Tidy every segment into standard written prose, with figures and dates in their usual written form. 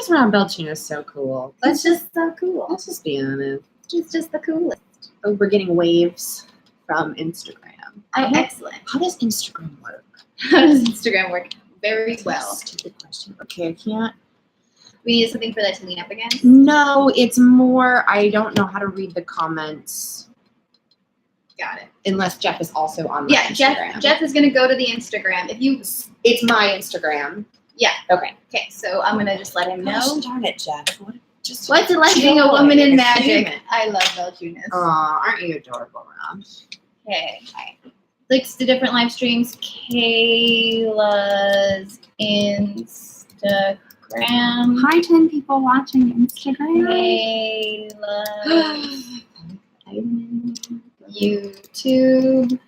guys around Belchino is so cool. It's just so cool. Let's just be honest. It's just the coolest. Oh, we're getting waves from Instagram. Excellent. How does Instagram work? How does Instagram work? Very well. Stupid question. Okay, I can't. We need something for that to lean up against. No, it's more. I don't know how to read the comments. Got it. Unless Jeff is also on my Yeah, Instagram. Jeff is gonna go to the Instagram. If you, It's my Instagram. yeah. Okay. Okay, so I'm gonna just let him know. Gosh, darn it, Jeff. What's it like being a woman in magic? Achievement. I love Belginas. Aw, aren't you adorable, Rob? Okay. Clicks to different live streams. Kayla's Instagram. Hi, 10 people watching Instagram. Kayla's YouTube.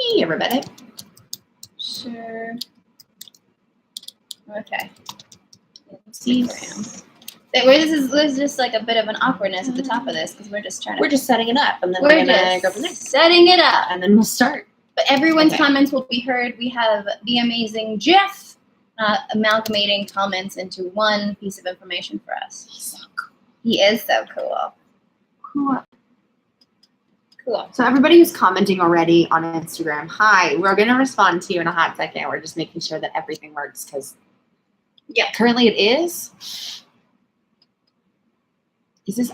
Hey, everybody. Sure. Okay. Instagram. This is just like a bit of an awkwardness at the top of this because we're just trying to. We're just setting it up, and then We're we're gonna just go from there, setting it up. and then we'll start. But everyone's Okay. comments will be heard. We have the amazing Jeff amalgamating comments into one piece of information for us. He's so cool. He is so cool. Cool. Cool. So everybody who's commenting already on Instagram, hi. We're gonna respond to you in a hot second. We're just making sure that everything works because currently it is. This is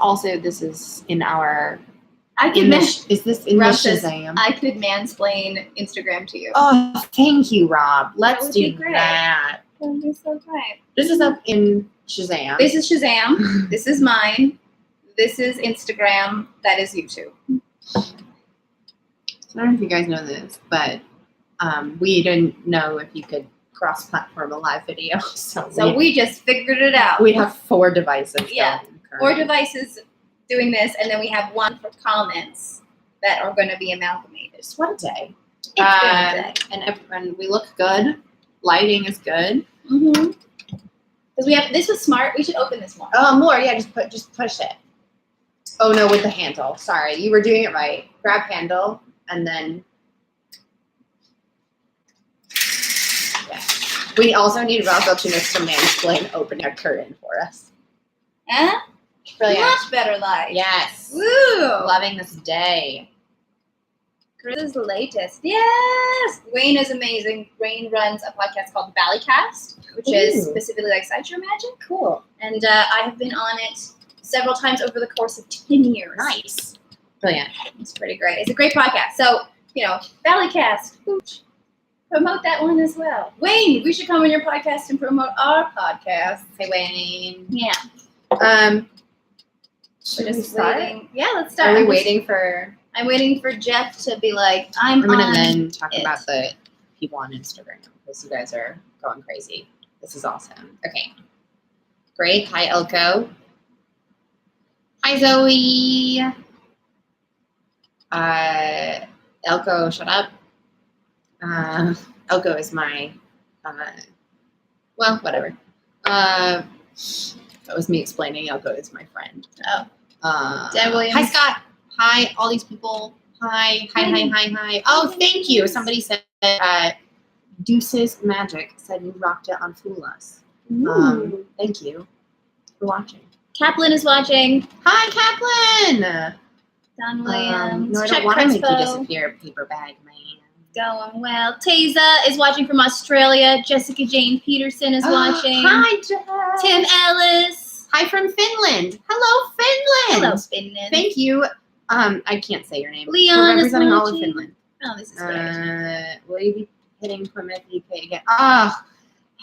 in our. Is this in the Rob says, Shazam? I could mansplain Instagram to you. Oh, thank you, Rob. Let's would be do great. that. That would be so great. This is up in Shazam. This is Shazam. This is mine. This is Instagram. That is YouTube. So I don't know if you guys know this, but we didn't know if you could cross-platform a live video. So we just figured it out. we have 4 devices. Yeah. going 4 currently. devices doing this, and then we have one for comments that are going to be amalgamated. Just one day. It's been a day. And we look good. Lighting is good. Mm-hmm. Because we have this was smart. We should open this more. Oh, more. Yeah, just push it. Oh no, with the handle. Sorry, you were doing it right. Grab handle and then. Yeah. We also need Rob Belchinis to mansplain open a curtain for us. Huh? Brilliant. Much better light. Yes. Woo! Loving this day. This is the latest. Yes! Wayne is amazing. Wayne runs a podcast called Valleycast, which is Ooh. specifically like Sideshow Magic. Cool. And I have been on it several times over the course of 10 years. Nice. Brilliant. It's pretty great. It's a great podcast. So, Valleycast. Ooch. Promote that one as well. Wayne, we should come on your podcast and promote our podcast. Hey, Wayne. Yeah. Should We're we just start? waiting. Yeah, let's start. Are we I'm just- waiting for? I'm waiting for Jeff to be like, I'm We're gonna on then talk it. about the people on Instagram because you guys are going crazy. This is awesome. Okay. Great. Hi, Elko. Hi, Zoe. Elko, shut up. Elko is my, well, whatever. That was me explaining Elko is my friend. Oh. Dan Williams. Hi, Scott. Hi, all these people. Hi. Oh, thank you. Somebody said, Deuces Magic said you rocked it on Fool Us. Thank you for watching. Kaplan is watching. Hi, Kaplan. Don Williams. No, I Chuck don't want to make you Crespo. disappear, paper bag man. Going well. Teza is watching from Australia. Jessica Jane Peterson is watching. Hi, Jeff. Tim Ellis. Hi from Finland. Hello, Finland. Hello, Finland. Thank you. I can't say your name. Leon We're is representing all of watching. Finland. Oh, this is weird. Will you be hitting Plymouth UK again?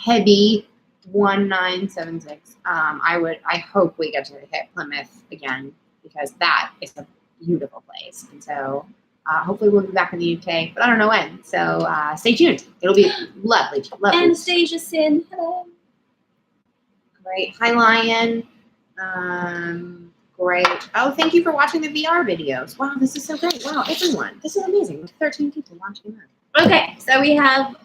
Heavy 1976. I hope we get to hit Plymouth again because that is a beautiful place. And so hopefully we'll be back in the UK, but I don't know when. So stay tuned. It'll be lovely. Anastasia Sin. Hello. Great. Hi, Lion. Great. Oh, thank you for watching the VR videos. Wow, this is so great. Wow, everyone. This is amazing. 13 people watching that. Okay, so we have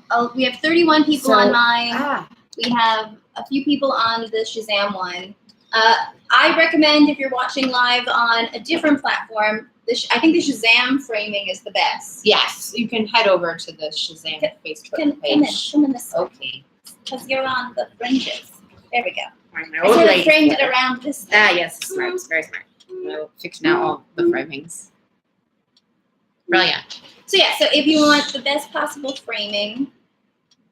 31 people on mine. We have a few people on the Shazam one. I recommend if you're watching live on a different platform, I think the Shazam framing is the best. Yes, you can head over to the Shazam Facebook page. Come in this. Okay. because you're on the fringes. There we go. My I old sort of lady framed it sweater. around this thing. Yes, smart. Very smart. We'll fix now all the framings. Brilliant. So yeah, so if you want the best possible framing,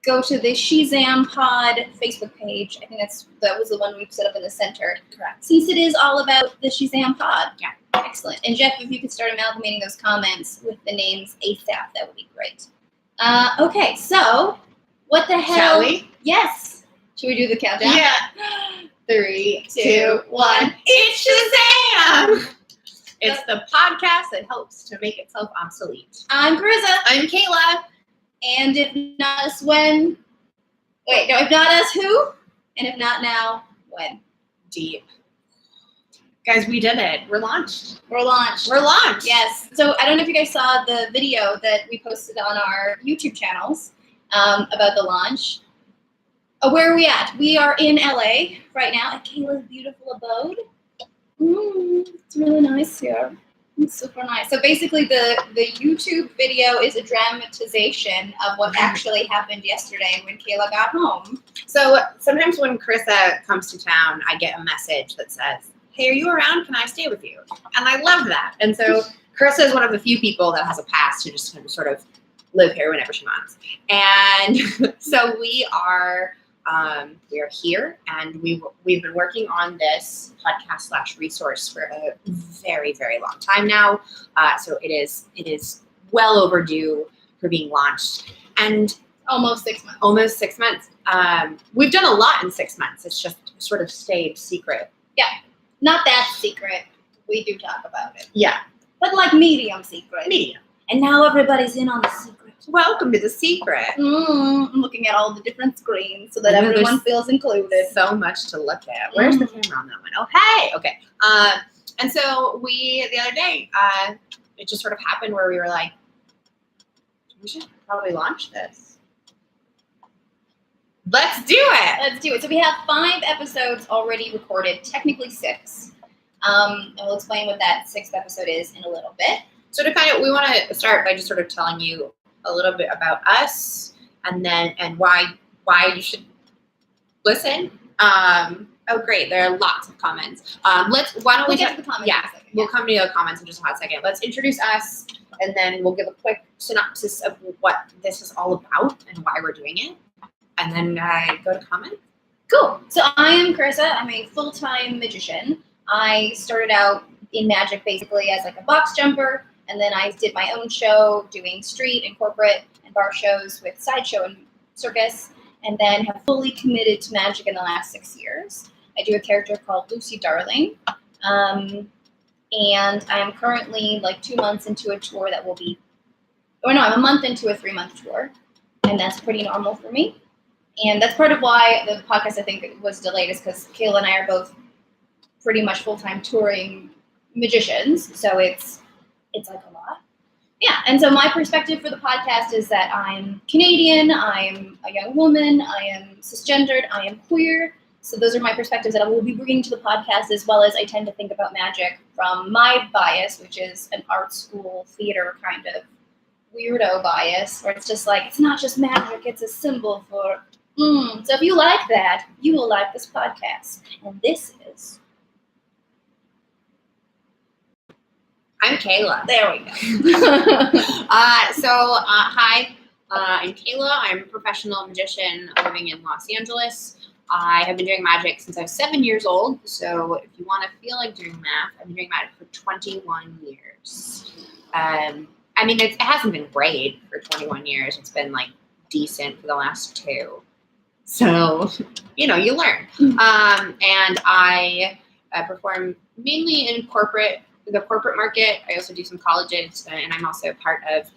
go to the Shezam Pod Facebook page. I think that was the one we set up in the center. Correct. Since it is all about the Shezam Pod. Yeah. Excellent. And Jeff, if you could start amalgamating those comments with the names ASAP, that would be great. Okay, so what the hell? Shall we? Yes. Should we do the countdown? Yeah. 3, 2, 1. It's Shazam! It's the podcast that helps to make itself obsolete. I'm Carissa. I'm Kayla. And if not us, when? Wait, no, if not us, who? And if not now, when? Deep. Guys, we did it. We're launched. We're launched. We're launched. Yes. So I don't know if you guys saw the video that we posted on our YouTube channels about the launch. Where are we at? We are in LA right now at Kayla's beautiful abode. It's really nice here. It's super nice. So basically the YouTube video is a dramatization of what actually happened yesterday when Kayla got home. So sometimes when Carissa comes to town, I get a message that says, hey, are you around? Can I stay with you? And I love that. And so Carissa is one of the few people that has a pass to just kind of sort of live here whenever she wants. And so we are here, and we've been working on this podcast / resource for a very, very long time now. So it is well overdue for being launched, and almost 6 months. Almost 6 months. We've done a lot in 6 months. It's just sort of stayed secret. Yeah, not that secret. We do talk about it. Yeah, but like medium secret. Medium. And now everybody's in on the secret. Welcome to the secret. I'm looking at all the different screens so that everyone feels included. So much to look at. Where's the camera on that one? Oh, hey. Okay. And so the other day, it just sort of happened where we were like, we should probably launch this. Let's do it. Let's do it. So we have 5 episodes already recorded, technically 6. And we'll explain what that 6th episode is in a little bit. So we want to start by just sort of telling you a little bit about us, and why you should listen. Oh, great! There are lots of comments. Why don't we get to the comments? Yeah, we'll come to the comments in just a hot second. Let's introduce us, and then we'll give a quick synopsis of what this is all about and why we're doing it, and then go to comments. Cool. So I am Carissa. I'm a full-time magician. I started out in magic basically as like a box jumper. And then I did my own show doing street and corporate and bar shows with Sideshow and circus, and then have fully committed to magic in the last 6 years. I do a character called Lucy Darling. And I'm currently like 2 months into a tour that will be, I'm a month into a 3-month tour. And that's pretty normal for me. And that's part of why the podcast, I think, was delayed, is because Kayla and I are both pretty much full-time touring magicians. So it's like a lot. Yeah, and so my perspective for the podcast is that I'm Canadian, I'm a young woman, I am cisgendered, I am queer. So those are my perspectives that I will be bringing to the podcast, as well as I tend to think about magic from my bias, which is an art school theater kind of weirdo bias, where it's just like, it's not just magic, it's a symbol for, So if you like that, you will like this podcast. And this is... I'm Kayla. There we go. Hi, I'm Kayla. I'm a professional magician living in Los Angeles. I have been doing magic since I was 7 years old. So if you want to feel like doing math, I've been doing magic for 21 years. It hasn't been great for 21 years. It's been like decent for the last 2. So, you learn. And I perform mainly in the corporate market. I also do some colleges, and I'm also part of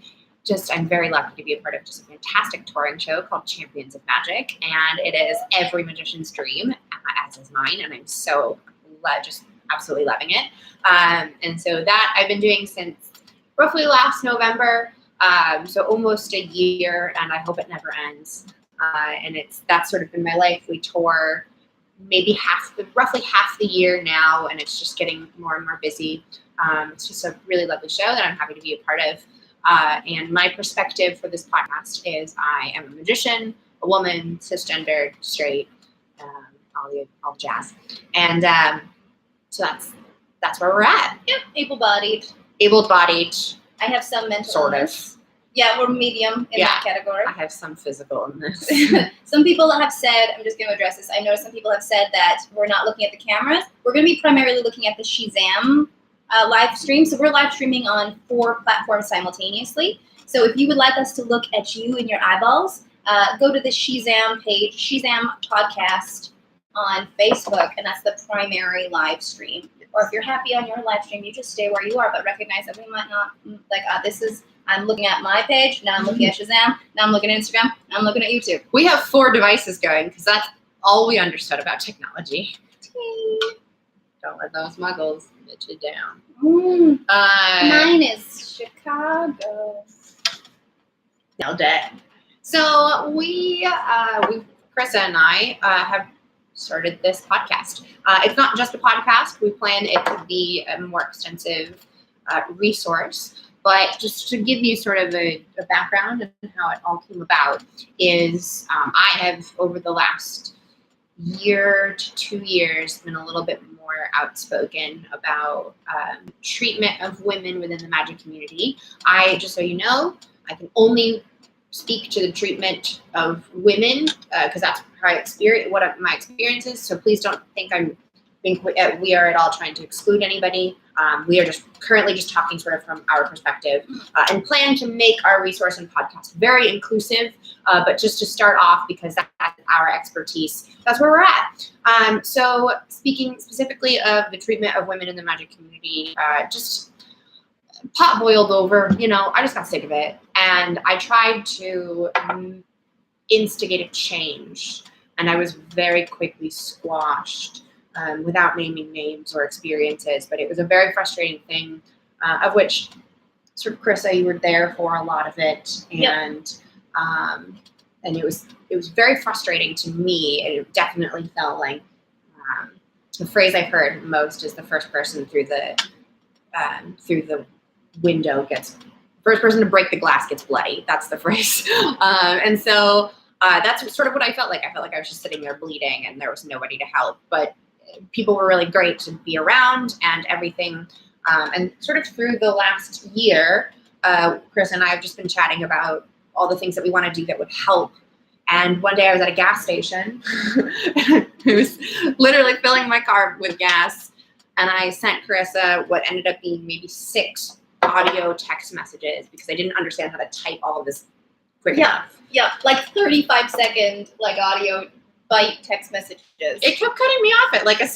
I'm very lucky to be a part of just a fantastic touring show called Champions of Magic, and it is every magician's dream, as is mine, and I'm so just absolutely loving it. And so that I've been doing since roughly last November, so almost a year, and I hope it never ends. And that's sort of been my life. We tour maybe roughly half the year now, and it's just getting more and more busy. It's just a really lovely show that I'm happy to be a part of. And my perspective for this podcast is I am a magician, a woman, cisgender, straight, all the jazz. And so that's where we're at. Yep, able-bodied. Able-bodied. I have some mental sort illness. Yeah, we're medium in that category. I have some physical illness. Some people have said, I'm just going to address this. I know some people have said that we're not looking at the cameras. We're going to be primarily looking at the Shezam live stream. So we're live streaming on 4 platforms simultaneously. So if you would like us to look at you and your eyeballs, go to the Shezam page, Shezam Podcast on Facebook, and that's the primary live stream. Or if you're happy on your live stream, you just stay where you are, but recognize that we might not, I'm looking at my page, now I'm looking at Shazam, now I'm looking at Instagram, now I'm looking at YouTube. We have 4 devices going because that's all we understood about technology. Don't let those muggles get you down. Mine is Chicago. Nailed it. So we Krista and I have started this podcast. It's not just a podcast. We plan it to be a more extensive resource. But just to give you sort of a background and how it all came about is I have, over the last year to 2 years, been a little bit more outspoken about treatment of women within the magic community. Just so you know, I can only speak to the treatment of women because that's how I experience what my experience is. So please don't think we are at all trying to exclude anybody. We are just currently just talking sort of from our perspective and plan to make our resource and podcast very inclusive. But just to start off, because that's our expertise, that's where we're at. So speaking specifically of the treatment of women in the magic community, just pot boiled over, I just got sick of it. And I tried to instigate a change. And I was very quickly squashed. Without naming names or experiences, but it was a very frustrating thing, of which sort of Krista, you were there for a lot of it, and it was very frustrating to me. And it definitely felt like the phrase I've heard most is the first person through the window first person to break the glass gets bloody. That's the phrase, and so that's sort of what I felt like. I felt like I was just sitting there bleeding, and there was nobody to help, but people were really great to be around and everything. And sort of through the last year, Chris and I have just been chatting about all the things that we want to do that would help. And one day I was at a gas station. I was literally filling my car with gas. And I sent Carissa what ended up being maybe 6 audio text messages because I didn't understand how to type all of this quick enough. Yeah, like 35-second audio bite text messages. It kept cutting me off at I guess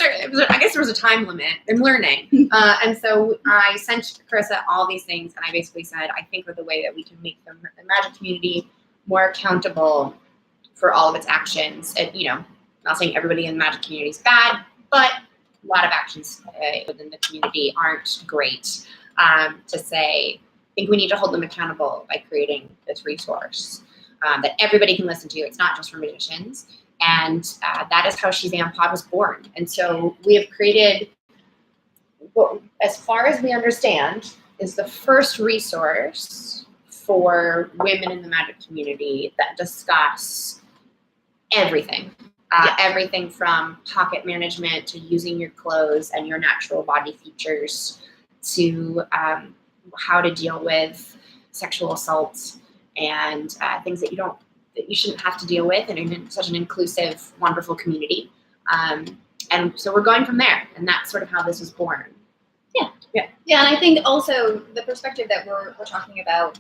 there was a time limit. I'm learning. And so I sent Carissa all these things, and I basically said, I think with the way that we can make the magic community more accountable for all of its actions, and not saying everybody in the magic community is bad, but a lot of actions within the community aren't great. To say, I think we need to hold them accountable by creating this resource that everybody can listen to. It's not just for magicians. And that is how Shezam Pod was born. And so we have created what, as far as we understand, is the first resource for women in the magic community that discuss everything. Everything from pocket management to using your clothes and your natural body features to how to deal with sexual assault and things that you shouldn't have to deal with in such an inclusive, wonderful community. And so we're going from there, and that's sort of how this was born. Yeah, and I think also the perspective that we're talking about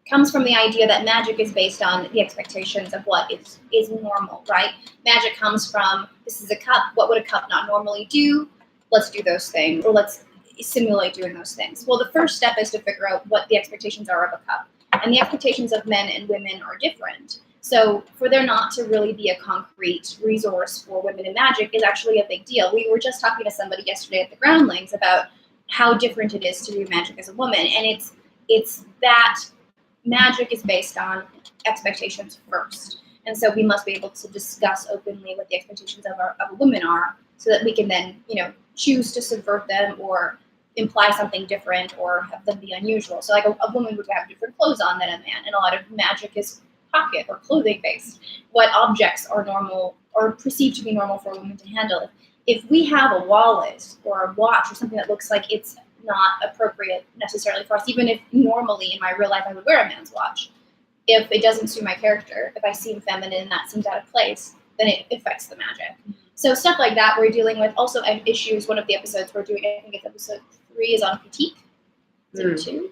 comes from the idea that magic is based on the expectations of what is normal, right? Magic comes from, this is a cup, what would a cup not normally do? Let's do those things, or let's simulate doing those things. Well, the first step is to figure out what the expectations are of a cup. And the expectations of men and women are different. So for there not to really be a concrete resource for women in magic is actually a big deal. We were just talking to somebody yesterday at the Groundlings about how different it is to do magic as a woman. And it's that magic is based on expectations first. And so we must be able to discuss openly what the expectations of a woman are so that we can then, choose to subvert them or imply something different or have them be unusual. So like a woman would have different clothes on than a man, and a lot of magic is pocket or clothing based, what objects are normal or perceived to be normal for a woman to handle. If we have a wallet or a watch or something that looks like it's not appropriate necessarily for us, even if normally in my real life I would wear a man's watch, if it doesn't suit my character, if I seem feminine and that seems out of place, then it affects the magic. So stuff like that we're dealing with. Also issues, one of the episodes we're doing, I think it's episode 3, is on critique. Is it 2?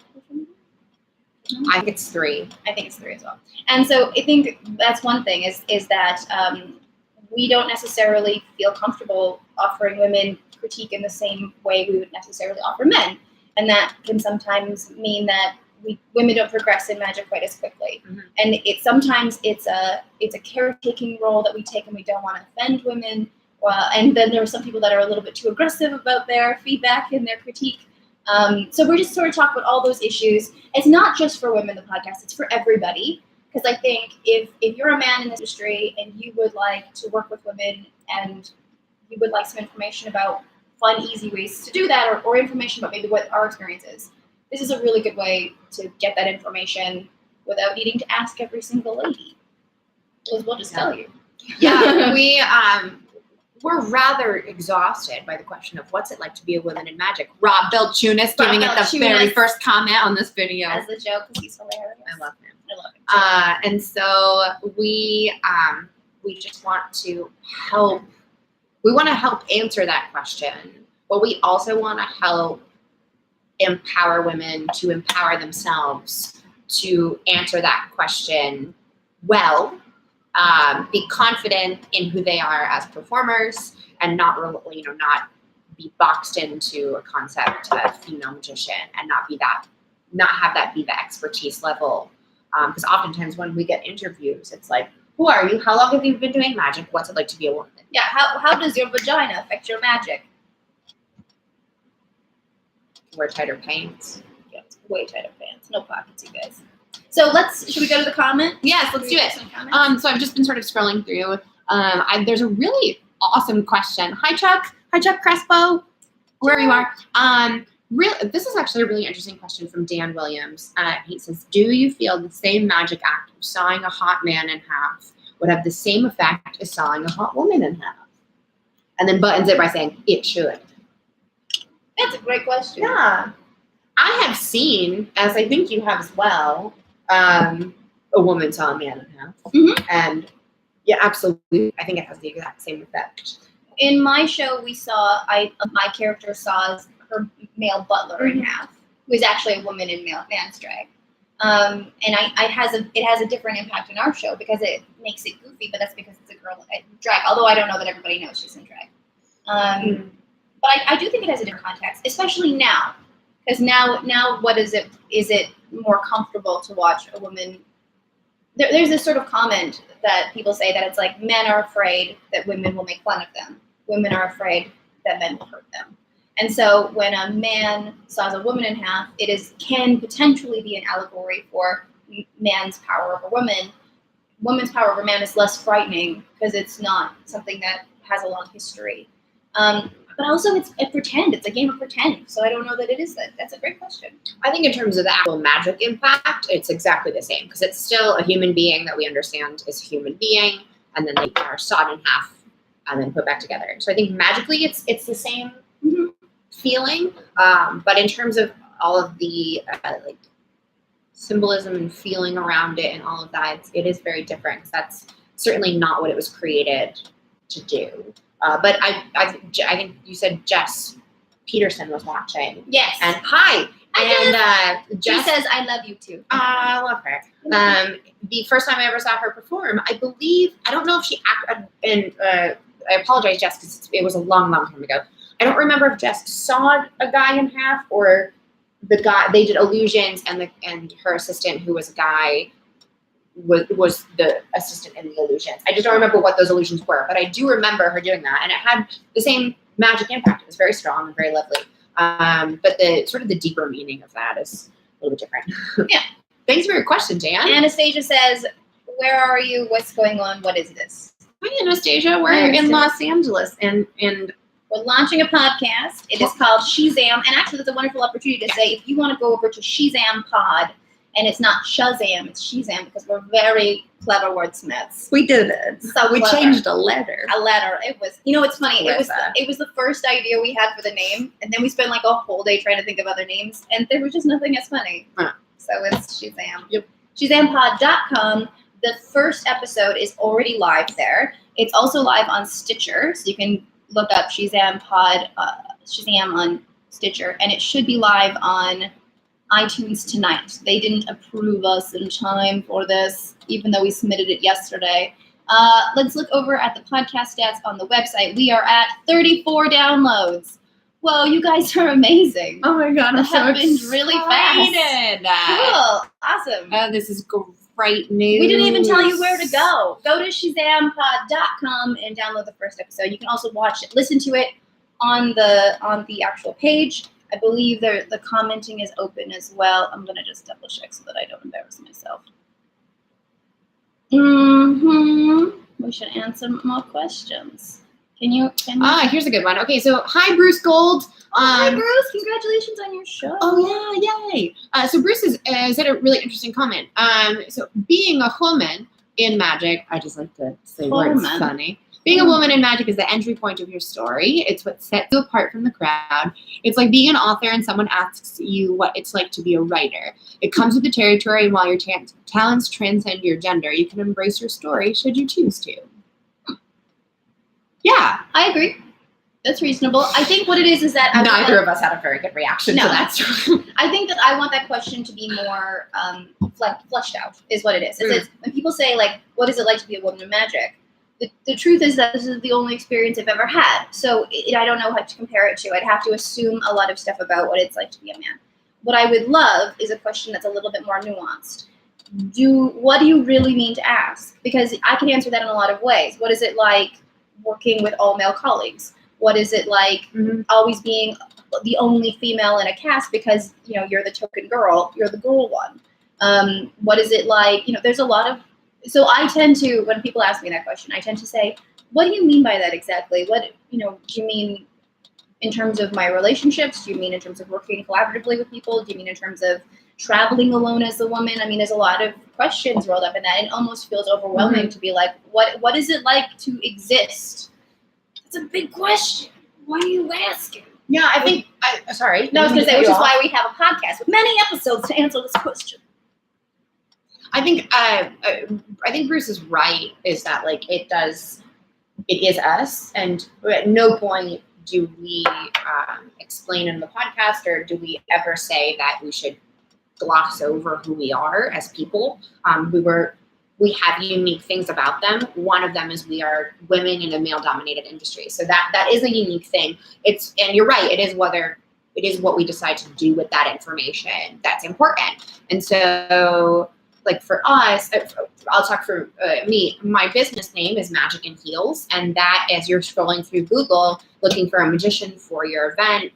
I think it's 3. I think it's 3 as well. And so I think that's one thing is that we don't necessarily feel comfortable offering women critique in the same way we would necessarily offer men. And that can sometimes mean that women don't progress in magic quite as quickly. Mm-hmm. And sometimes it's a caretaking role that we take, and we don't want to offend women. And then there are some people that are a little bit too aggressive about their feedback and their critique. So we're just sort of talking about all those issues. It's not just for women, the podcast, it's for everybody. Because I think if you're a man in this industry and you would like to work with women and you would like some information about fun, easy ways to do that, or information about maybe what our experience is, this is a really good way to get that information without needing to ask every single lady. We'll just tell you. Yeah, we're rather exhausted by the question of what's it like to be a woman in magic. Rob Belchunas giving it the very first comment on this video. As a joke, because he's hilarious. I love him. I love him. And so we just want to help. We want to help answer that question, but we also want to help empower women to empower themselves to answer that question well. Be confident in who they are as performers, and not be boxed into a concept of female magician, and not have that be the expertise level. Because oftentimes when we get interviews, it's like, who are you? How long have you been doing magic? What's it like to be a woman? Yeah. How does your vagina affect your magic? Wear tighter pants. Yeah, way tighter pants. No pockets, you guys. So should we go to the comment? Yes, let's do it. So I've just been sort of scrolling through. There's a really awesome question. Hi, Chuck. Hi, Chuck Crespo, wherever you are. This is actually a really interesting question from Dan Williams. He says, do you feel the same magic act of sawing a hot man in half would have the same effect as sawing a hot woman in half? And then buttons it by saying, it should. That's a great question. Yeah. I have seen, as I think you have as well, a woman saw a man in half. Mm-hmm. And yeah, absolutely. I think it has the exact same effect. In my show, my character saws her male butler in half, who is actually a woman in man's drag. And it has a different impact in our show because it makes it goofy, but that's because it's a girl in drag. Although I don't know that everybody knows she's in drag. But I do think it has a different context, especially now. Because now what is it? Is it more comfortable to watch a woman? There's this sort of comment that people say that it's like men are afraid that women will make fun of them. Women are afraid that men will hurt them. And so when a man saws a woman in half, can potentially be an allegory for man's power over woman. Woman's power over man is less frightening because it's not something that has a long history. But also it's a pretend. It's a game of pretend. So I don't know that it is that. That's a great question. I think in terms of the actual magic impact, it's exactly the same because it's still a human being that we understand is a human being, and then they are sawed in half and then put back together. So I think magically it's the same feeling, but in terms of all of the like symbolism and feeling around it and all of that, it is very different. That's certainly not what it was created to do. But I think you said Jess Peterson was watching. Yes. And hi. And Jess she says, I love you too. I love her. The first time I ever saw her perform, I don't know if she acted, and I apologize, Jess, because it was a long, long time ago. I don't remember if Jess sawed a guy in half or the guy, they did illusions and her assistant, who was a guy, was the assistant in the illusions. I just don't remember what those illusions were, but I do remember her doing that, and it had the same magic impact. It was very strong and very lovely. But the sort of the deeper meaning of that is a little bit different. Yeah. Thanks for your question, Dan. Anastasia says, where are you? What's going on? What is this? Hi, Anastasia. We're in Los Angeles, and we're launching a podcast. It is called Shezam, and actually that's a wonderful opportunity to say, if you want to go over to Shezam Pod, and it's not Shazam, it's Shezam, because we're very clever wordsmiths. We did it. So we clever. changed a letter. A letter. It was, you know, it's funny. Clever. It was the first idea we had for the name, and then we spent like a whole day trying to think of other names, and there was just nothing as funny. So it's Shezam. Yep. ShezamPod.com. The first episode is already live there. It's also live on Stitcher, so you can look up Shezam on Stitcher, and it should be live on iTunes tonight. They didn't approve us in time for this, even though we submitted it yesterday. Let's look over at the podcast stats on the website. We are at 34 downloads. Whoa, you guys are amazing. Oh my God, that happened really fast. Cool, awesome. This is great news. We didn't even tell you where to go. Go to ShezamPod.com and download the first episode. You can also watch it, listen to it on the actual page. I believe the commenting is open as well. I'm gonna just double check so that I don't embarrass myself. We should answer more questions. Can you? Here's a good one. Okay, so hi Bruce Gold. Hi Bruce, congratulations on your show. Oh yeah, yay. So Bruce has said a really interesting comment. So being a woman in magic, I just like to say words funny. Being a woman in magic is the entry point of your story. It's what sets you apart from the crowd. It's like being an author and someone asks you what it's like to be a writer. It comes with the territory, and while your talents transcend your gender, you can embrace your story should you choose to. Yeah. I agree. That's reasonable. I think what it is that neither of us had a very good reaction to that. I think that I want that question to be more fleshed out, is what it is. It's when people say, like, what is it like to be a woman in magic? The truth is that this is the only experience I've ever had. So I don't know how to compare it to. I'd have to assume a lot of stuff about what it's like to be a man. What I would love is a question that's a little bit more nuanced. What do you really mean to ask? Because I can answer that in a lot of ways. What is it like working with all male colleagues? What is it like always being the only female in a cast because, you know, you're the token girl, you're the girl one? What is it like? You know, there's a lot of, so I tend to, when people ask me that question, I tend to say, what do you mean by that exactly? What, you know, do you mean in terms of my relationships? Do you mean in terms of working collaboratively with people? Do you mean in terms of traveling alone as a woman? I mean, there's a lot of questions rolled up in that. It almost feels overwhelming to be like, what is it like to exist? It's a big question. Why are you asking? Yeah, I think, sorry. No, I was going to say, which is why we have a podcast with many episodes to answer this question. I think Bruce is right, is that, like, it is us, and at no point do we explain in the podcast, or do we ever say that we should gloss over who we are as people. We have unique things about them. One of them is we are women in a male-dominated industry. So that is a unique thing. And you're right, it is what we decide to do with that information that's important. And so, like, for us, I'll talk for me, my business name is Magic in Heels, and that, as you're scrolling through Google looking for a magician for your event,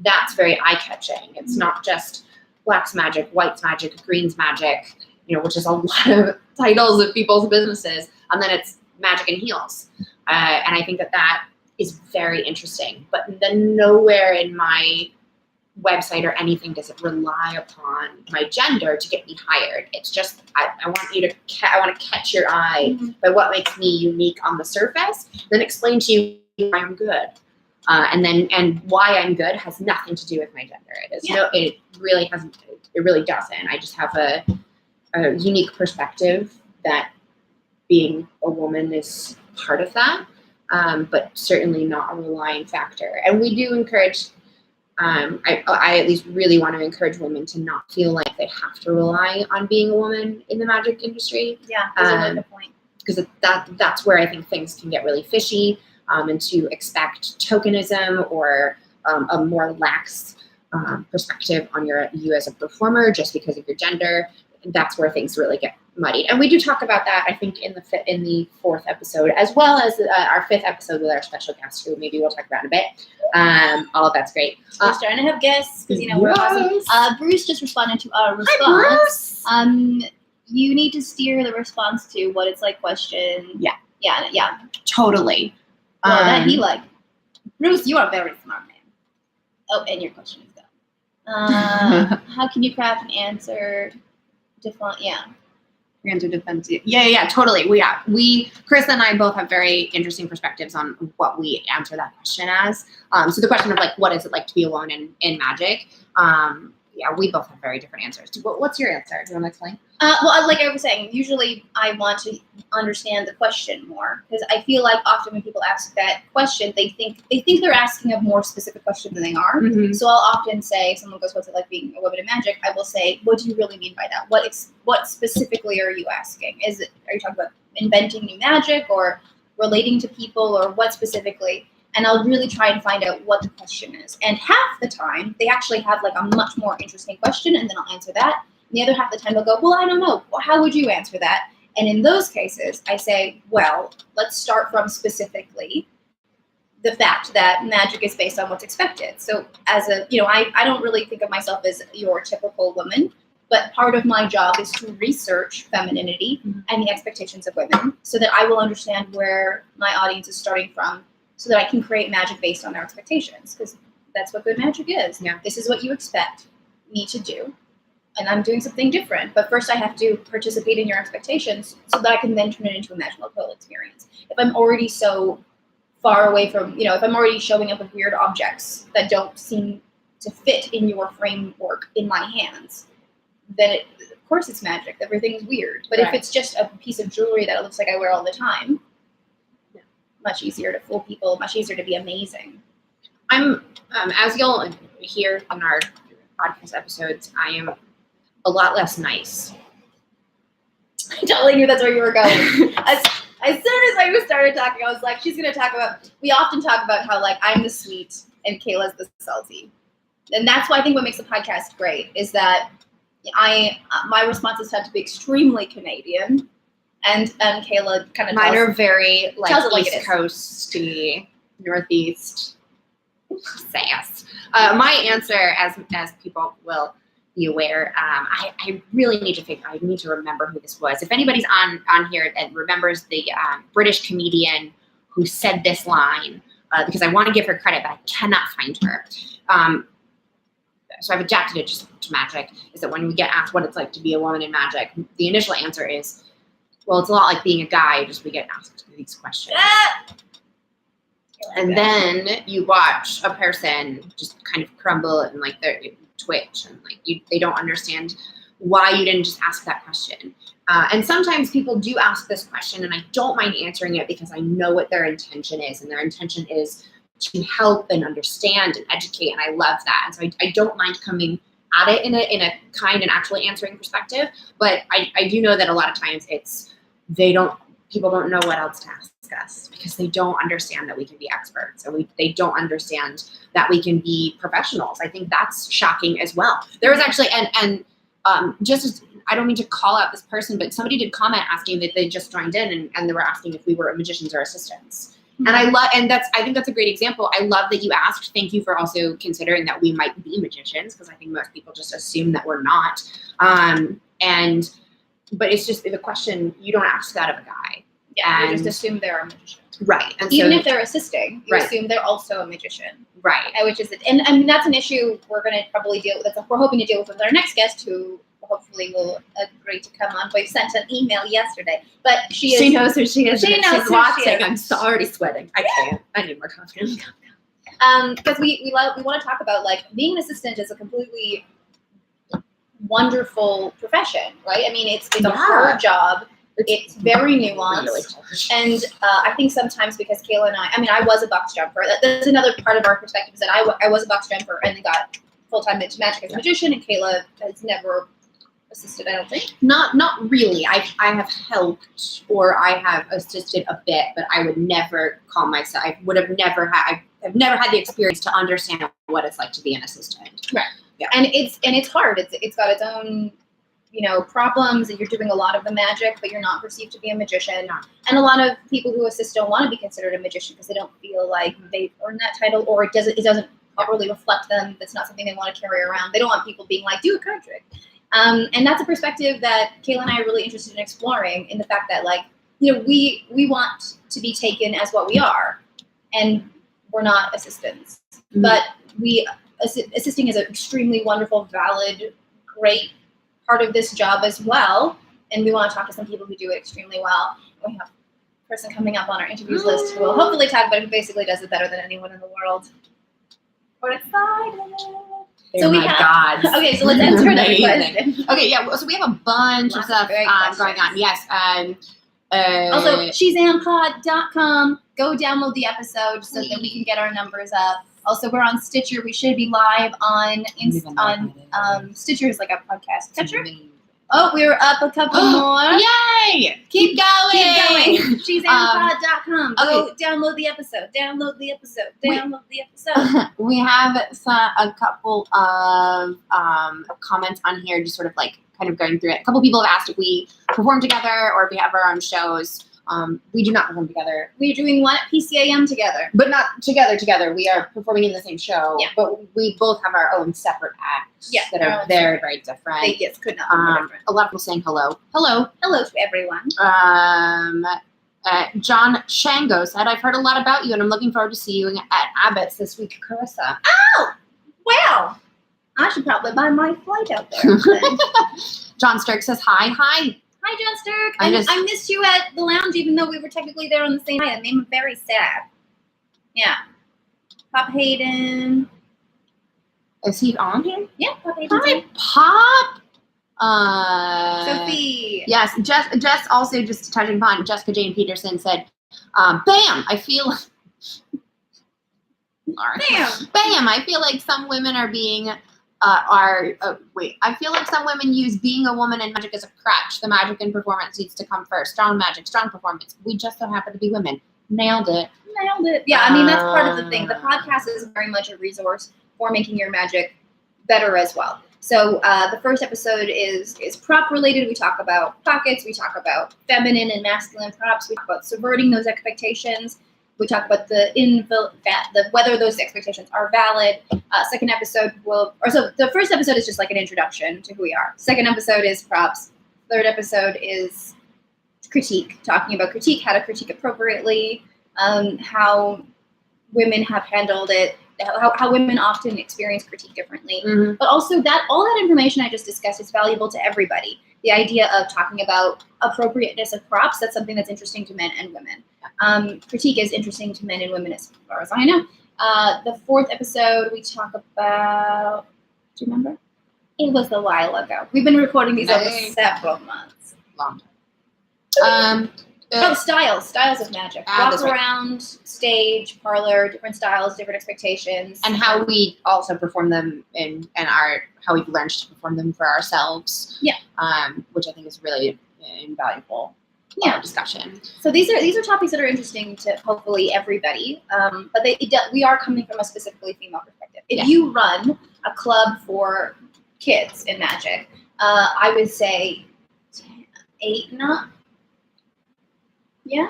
that's very eye-catching. It's not just Black's Magic, White's Magic, Green's Magic, you know, which is a lot of titles of people's businesses, and then it's Magic in Heels. And I think that is very interesting. But then nowhere in my website or anything does it rely upon my gender to get me hired. It's just I want to catch your eye by what makes me unique on the surface, then explain to you why I'm good. And why I'm good has nothing to do with my gender. It really doesn't. I just have a unique perspective that being a woman is part of that, but certainly not a relying factor. And we do encourage, I at least really want to encourage women to not feel like they have to rely on being a woman in the magic industry. Yeah, that's a really good point. Because that's where I think things can get really fishy, and to expect tokenism or a more lax perspective on you as a performer just because of your gender. That's where things really get muddied. And we do talk about that, I think, in the fourth episode, as well as our fifth episode with our special guest, who maybe we'll talk about in a bit. All of that's great. We're starting to have guests because, we're awesome. Bruce just responded to our response. Hi, Bruce. You need to steer the response to what it's like question. Yeah. Totally. Well, that he like. Bruce, you are a very smart man. Oh, and your question is done. How can you craft an answer? Answer defensive. Yeah, totally. We, Chris and I both have very interesting perspectives on what we answer that question as. So the question of like, what is it like to be alone in magic? Yeah, we both have very different answers. What's your answer? Do you want to explain? Well, like I was saying, usually I want to understand the question more because I feel like often when people ask that question, they think they're asking a more specific question than they are. Mm-hmm. So I'll often say, if someone goes, "What's it like being a woman in magic?" I will say, "What do you really mean by that? What specifically are you asking? Are you talking about inventing new magic or relating to people or what specifically?" And I'll really try and find out what the question is. And half the time, they actually have like a much more interesting question, and then I'll answer that. And the other half of the time, they'll go, "Well, I don't know. How would you answer that?" And in those cases, I say, "Well, let's start from specifically the fact that magic is based on what's expected." So as a, I don't really think of myself as your typical woman, but part of my job is to research femininity and the expectations of women so that I will understand where my audience is starting from, so that I can create magic based on their expectations, because that's what good magic is. Yeah. This is what you expect me to do, and I'm doing something different. But first I have to participate in your expectations so that I can then turn it into a magical experience. If I'm already so far away from, if I'm already showing up with weird objects that don't seem to fit in your framework in my hands, then of course it's magic. Everything's weird. But if it's just a piece of jewelry that it looks like I wear all the time, much easier to fool people, much easier to be amazing. I'm, as you'll hear in our podcast episodes, I am a lot less nice. I'm telling you, that's where you were going. As soon as I started talking, I was like, she's going to talk about, we often talk about how like I'm the sweet and Kayla's the salty. And that's why I think what makes the podcast great is that my responses tend to be extremely Canadian. And Kayla kind of mine are very like East Coasty, Northeast sass. My answer, as people will be aware, I really need to I need to remember who this was. If anybody's on here that remembers the British comedian who said this line, because I want to give her credit, but I cannot find her. So I've adapted it just to magic. Is that when we get asked what it's like to be a woman in magic, the initial answer is, well, it's a lot like being a guy, just we get asked these questions. And then you watch a person just kind of crumble and like their twitch and like they don't understand why you didn't just ask that question. And sometimes people do ask this question and I don't mind answering it because I know what their intention is, and their intention is to help and understand and educate, and I love that. And so I don't mind coming at it in a kind and actually answering perspective, but I do know that a lot of times people don't know what else to ask us because they don't understand that we can be experts, and they don't understand that we can be professionals. I think that's shocking as well. There was actually, just as, I don't mean to call out this person, but somebody did comment asking that they just joined in and they were asking if we were magicians or assistants. And I think that's a great example. I love that you asked. Thank you for also considering that we might be magicians, because I think most people just assume that we're not. But it's just the question, you don't ask that of a guy. Yeah, you just assume they're a magician. Right. And even if they're assisting, you assume they're also a magician. Right. Which is, and I mean, that's an issue we're going to probably deal with. We're hoping to deal with our next guest, who hopefully will agree to come on. We sent an email yesterday, but she knows who she is. She knows she's who watching. she is. I'm already sweating. I can't. I need more coffee. Because we want to talk about, like, being an assistant is a completely wonderful profession, right? I mean, it's a hard job. It's very nuanced. Really and I think sometimes because Kayla and I was a box jumper. That's another part of our perspective, is that I was a box jumper and then got full-time into magic as a magician, and Kayla has never assisted, I don't think. Not really. I have helped, or I have assisted a bit, but I would never call myself, I've never had the experience to understand what it's like to be an assistant. Right. Yeah. And it's hard. It's got its own, problems, and you're doing a lot of the magic, but you're not perceived to be a magician. No. And a lot of people who assist don't want to be considered a magician because they don't feel like they've earned that title, or it doesn't properly reflect them. It's not something they want to carry around. They don't want people being like, do a card trick. And that's a perspective that Kayla and I are really interested in exploring, in the fact that, like, we want to be taken as what we are, and we're not assistants. Mm-hmm. But assisting is an extremely wonderful, valid, great part of this job as well. and we want to talk to some people who do it extremely well. We have a person coming up on our interviews list who will hopefully talk about it, who basically does it better than anyone in the world. We're excited. Oh my God. Okay, so let's answer another question. Okay, yeah. So we have a bunch of stuff going on. Yes. Also, ShezamPod.com. Go download the episode so that we can get our numbers up. Also, we're on Stitcher. We should be live on Stitcher is like a podcast catcher. Oh, we're up a couple more. Yay! Keep going. ShezamPod.com. Go download the episode. We have a couple of comments on here, just sort of like kind of going through it. A couple people have asked if we perform together or if we have our own shows. We do not perform together. We're doing one at PCAM together. But not together. We are performing in the same show. Yeah. But we both have our own separate acts that are very, very different. They could not be more different. A lot of people saying hello. Hello. Hello to everyone. John Shango said, I've heard a lot about you and I'm looking forward to see you at Abbott's this week, Carissa. Oh, wow. I should probably buy my flight out there. John Sturck says, hi. Hi, John Sturck. I missed you at the lounge, even though we were technically there on the same night. It made me very sad. Yeah. Pop Hayden. Is he on here? Yeah, Pop Hayden. Hi, Pop. Sophie. Yes, Jess also, just touching upon, Jessica Jane Peterson said, bam, I feel... Bam, I feel like some women are being... I feel like some women use being a woman and magic as a crutch. The magic and performance needs to come first. Strong magic, strong performance. We just so happen to be women. Nailed it. Yeah, I mean, that's part of the thing. The podcast is very much a resource for making your magic better as well. So the first episode is prop related. We talk about pockets. We talk about feminine and masculine props. We talk about subverting those expectations. We talk about whether those expectations are valid. Second episode the first episode is just like an introduction to who we are. Second episode is props. Third episode is critique, talking about critique, how to critique appropriately, how women have handled it, how women often experience critique differently. Mm-hmm. But also all that information I just discussed is valuable to everybody. The idea of talking about appropriateness of props, that's something that's interesting to men and women. Critique is interesting to men and women as far as I know. The fourth episode, we talk about, do you remember? It was a while ago. We've been recording these over several months. Long time. Styles of magic. Walk around, stage, parlor, different styles, different expectations. And how we also perform them how we've learned to perform them for ourselves. Yeah. Which I think is really invaluable. Discussion. So these are topics that are interesting to hopefully everybody, but we are coming from a specifically female perspective. If you run a club for kids in magic, I would say 8 and up. Yeah.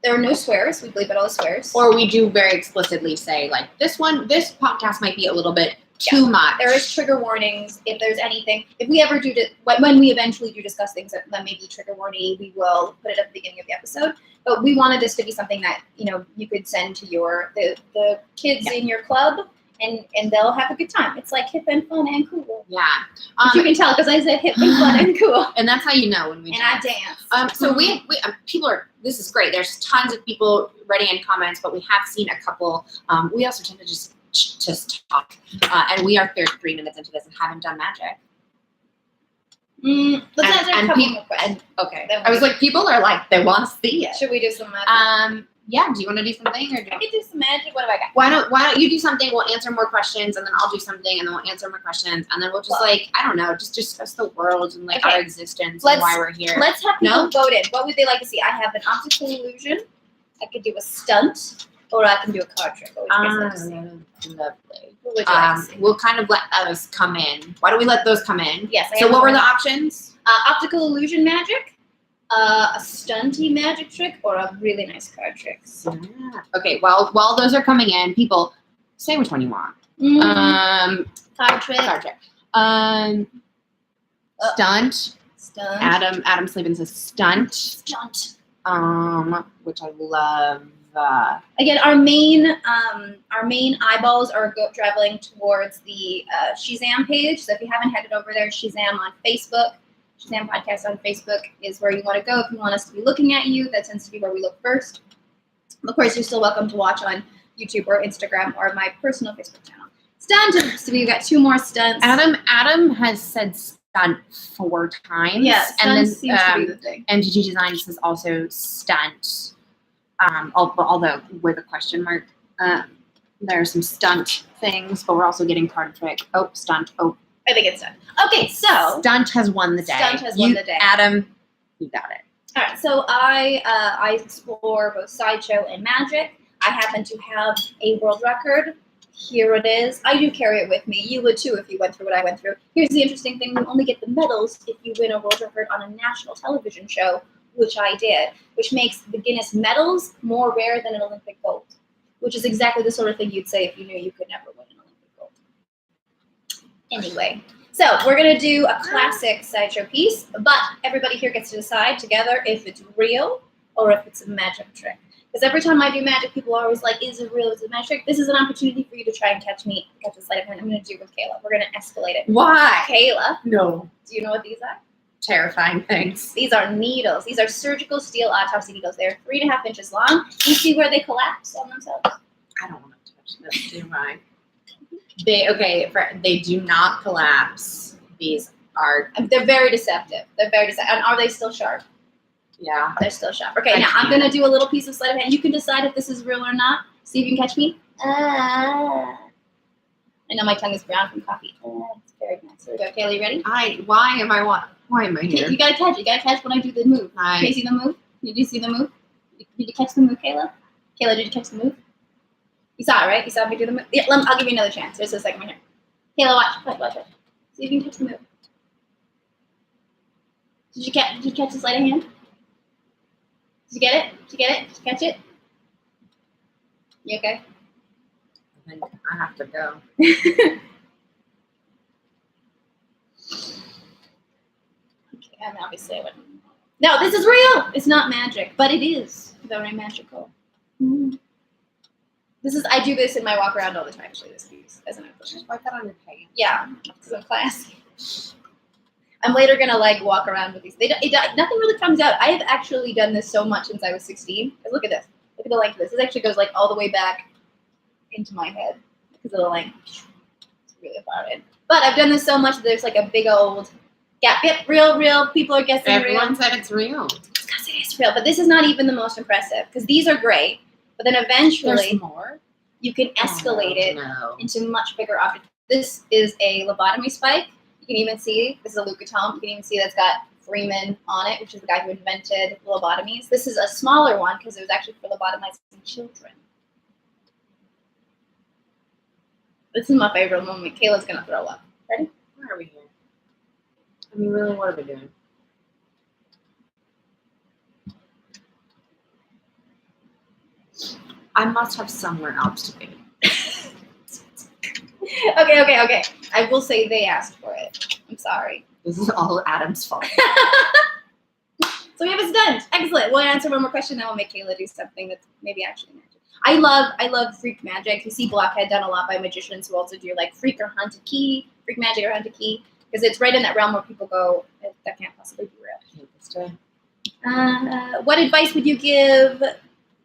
There are no swears. We bleep out all the swears. Or we do very explicitly say, like, this podcast might be a little bit too much. There is trigger warnings. If there's anything, if we ever when we eventually do discuss things that may be trigger warning, we will put it at the beginning of the episode. But we wanted this to be something that, you could send to the kids in your club, and they'll have a good time. It's like hip and fun and cool. Yeah. You can tell because I said hip and fun and cool. And that's how you know when we dance. I dance. So we people are, this is great. There's tons of people writing in comments, but we have seen a couple. We also tend to just talk. And we are 33 minutes into this and haven't done magic. Let's answer a couple more questions. Okay. I was like, people are like, they want to see it. Should we do some magic? Yeah. Do you want to do something? Or I could do some magic. What have I got? Why don't you do something? We'll answer more questions, and then I'll do something, and then we'll answer more questions, and then we'll just I don't know, just discuss the world and our existence and why we're here. Let's have people vote in. What would they like to see? I have an optical illusion. I could do a stunt, or I can do a card trick. Lovely. What would you like to see? We'll kind of let those come in. Why don't we let those come in? Yes. So what were the options? Optical illusion magic. A stunty magic trick, or a really nice card trick. Yeah. Okay, while those are coming in, people say which one you want. Card trick. Stunt. Adam Sleepin says stunt. Which I love. Again, our main eyeballs are traveling towards the Shezam page. So if you haven't headed over there, Shezam on Facebook. Shezam Podcast on Facebook is where you want to go if you want us to be looking at you. That tends to be where we look first. Of course, you're still welcome to watch on YouTube or Instagram or my personal Facebook channel. Stunt. So we've got 2 more stunts. Adam has said stunt 4 times. Yeah, stunt and then, seems to be the thing. MTG Designs says also stunt. Although with a question mark. There are some stunt things, but we're also getting card trick. Oh, stunt. Oh, I think it's done. Okay, so stunt has won the day. Stunt has won the day. Adam, you got it. All right, so I explore both Sideshow and Magic. I happen to have a world record. Here it is. I do carry it with me. You would too if you went through what I went through. Here's the interesting thing. You only get the medals if you win a world record on a national television show, which I did, which makes the Guinness medals more rare than an Olympic gold, which is exactly the sort of thing you'd say if you knew you could never win an Olympic gold. Anyway, so we're going to do a classic Sideshow piece, but everybody here gets to decide together if it's real or if it's a magic trick. Because every time I do magic, people are always like, is it real? Is it a magic trick? This is an opportunity for you to try and catch a sleight of hand. I'm going to do it with Kayla. We're going to escalate it. Why? Kayla. No. Do you know what these are? Terrifying things. These are needles. These are surgical steel autopsy needles. They're 3.5 inches long. You see where they collapse on themselves? I don't want to touch this, do I? They do not collapse. These are. They're very deceptive. They're very deceptive. And are they still sharp? Yeah. They're still sharp. Okay, now I'm going to do a little piece of sleight of hand. You can decide if this is real or not. See if you can catch me. I know my tongue is brown from coffee. It's very nice. Here we go. Kayla, you ready? Why am I here? You got to catch it. You got to catch when I do the move. Hi. Can you see the move? Did you see the move? Did you catch the move, Kayla? Kayla, did you catch the move? You saw it, right? You saw me do the move? Yeah, I'll give you another chance. Just a second right here. Kayla, watch it. See if you can catch the move. Did you catch the sleight of hand? Did you get it? Did you catch it? You okay? I think I have to go. Okay, and obviously I wouldn't. No, this is real! It's not magic, but it is very magical. I do this in my walk around all the time, actually, this piece, as an impression. Just wipe that on your pants. Yeah, because I'm classy. I'm later gonna walk around with these. Nothing really comes out. I have actually done this so much since I was 16. Look at this. Look at the length of this. This actually goes all the way back into my head because of the length. It's really far in. But I've done this so much that there's a big old gap. Yep, real. People are guessing Everyone real. said it's real. It's because it is real. But this is not even the most impressive because these are great. But then eventually, There's more? You can escalate it into much bigger objects. This is a lobotomy spike. You can even see, this is a leucotome. You can even see that's got Freeman on it, which is the guy who invented lobotomies. This is a smaller one because it was actually for lobotomizing children. This is my favorite moment. Kayla's going to throw up. Ready? Why are we here? I mean, really, what are we doing? I must have somewhere else to be. Okay. I will say they asked for it. I'm sorry. This is all Adam's fault. So we have a stunt. Excellent. We'll answer one more question, then we'll make Kayla do something that's maybe actually magic. I love freak magic. You see Blockhead done a lot by magicians who also do freak or haunted key, freak magic or haunted key, because it's right in that realm where people go, that can't possibly be real. What advice would you give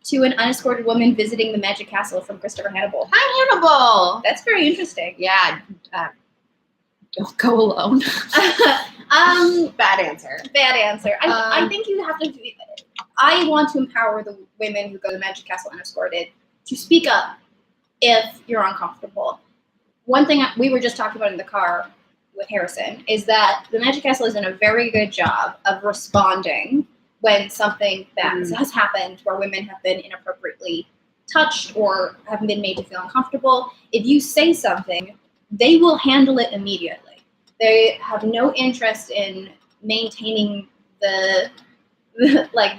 to an unescorted woman visiting the Magic Castle from Christopher Hannibal? Hi, Hannibal. That's very interesting. Yeah. Don't go alone. Bad answer. I think you have to. I want to empower the women who go to the Magic Castle unescorted to speak up if you're uncomfortable. One thing we were just talking about in the car with Harrison is that the Magic Castle is doing a very good job of responding when something bad has happened where women have been inappropriately touched or have been made to feel uncomfortable. If you say something, they will handle it immediately. They have no interest in maintaining the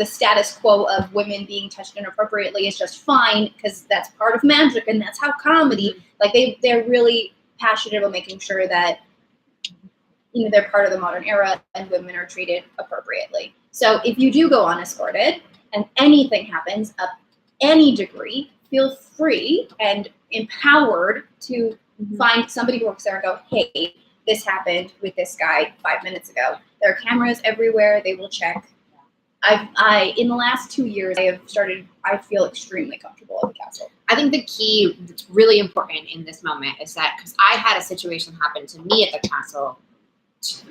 status quo of women being touched inappropriately is just fine because that's part of magic and that's how comedy. They're really passionate about making sure that they're part of the modern era and women are treated appropriately. So if you do go unescorted and anything happens of any degree, feel free and empowered to find somebody who works there and go, hey, this happened with this guy 5 minutes ago. There are cameras everywhere. They will check. In the last 2 years, I feel extremely comfortable at the castle. I think the key that's really important in this moment is that, because I had a situation happen to me at the castle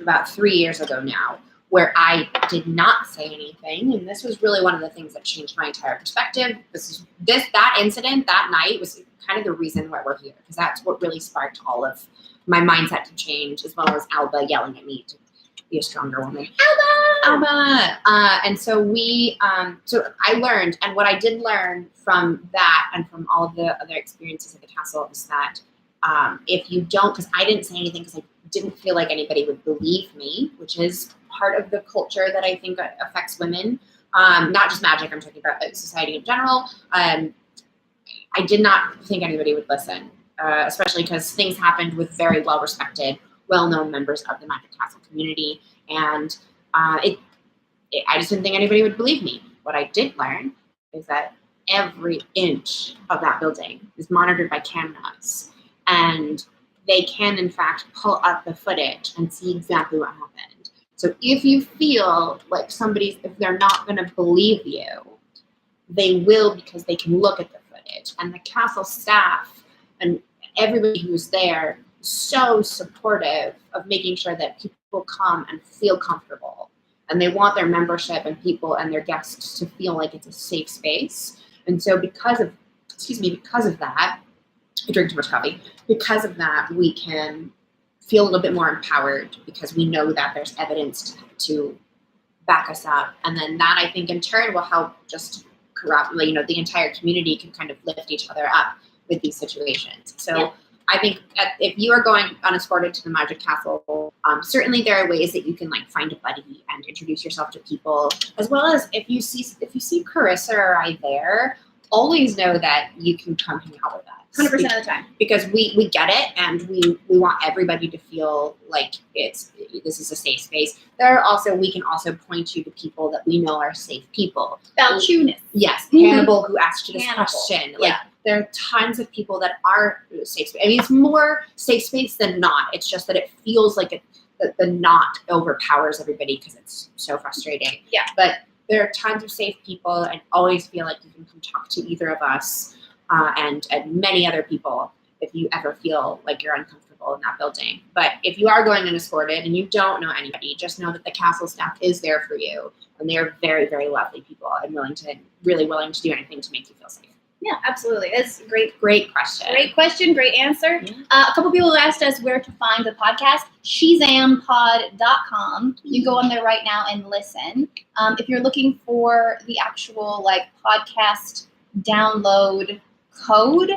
about 3 years ago now, where I did not say anything, and this was really one of the things that changed my entire perspective. That incident that night was kind of the reason why we're here, because that's what really sparked all of my mindset to change, as well as Alba yelling at me to be a stronger woman. Alba! And so so I learned, and what I did learn from that and from all of the other experiences at the castle is that if you don't, because I didn't say anything because I didn't feel like anybody would believe me, which is part of the culture that I think affects women, not just magic, I'm talking about society in general. I did not think anybody would listen, especially because things happened with very well-respected, well-known members of the Magic Castle community, and I just didn't think anybody would believe me. What I did learn is that every inch of that building is monitored by cameras, and they can, in fact, pull up the footage and see exactly what happened. So if you feel like if they're not going to believe you, they will, because they can look at the footage. And the castle staff and everybody who's there is so supportive of making sure that people come and feel comfortable. And they want their membership and people and their guests to feel like it's a safe space. And so because of that, I drink too much coffee. Because of that, we can feel a little bit more empowered because we know that there's evidence to back us up. And then that, I think, in turn will help just the entire community can kind of lift each other up with these situations. So yeah. I think if you are going unescorted to the Magic Castle, certainly there are ways that you can find a buddy and introduce yourself to people, as well as if you see Carissa or I there, always know that you can come hang out with us. 100% of the time. Because we get it, and we want everybody to feel like this is a safe space. We can also point you to people that we know are safe people. Balchunas. Yes, Hannibal, who asked you this question. There are tons of people that are safe space. I mean, it's more safe space than not. It's just that it feels like the not overpowers everybody because it's so frustrating. Yeah. But there are tons of safe people, and always feel like you can come talk to either of us. And many other people if you ever feel like you're uncomfortable in that building. But if you are going unescorted and you don't know anybody, just know that the castle staff is there for you, and they are very, very lovely people and really willing to do anything to make you feel safe. Yeah, absolutely. That's a great question. Great question, great answer. Yeah. A couple people asked us where to find the podcast. Shezampod.com. You go on there right now and listen. If you're looking for the actual podcast download code,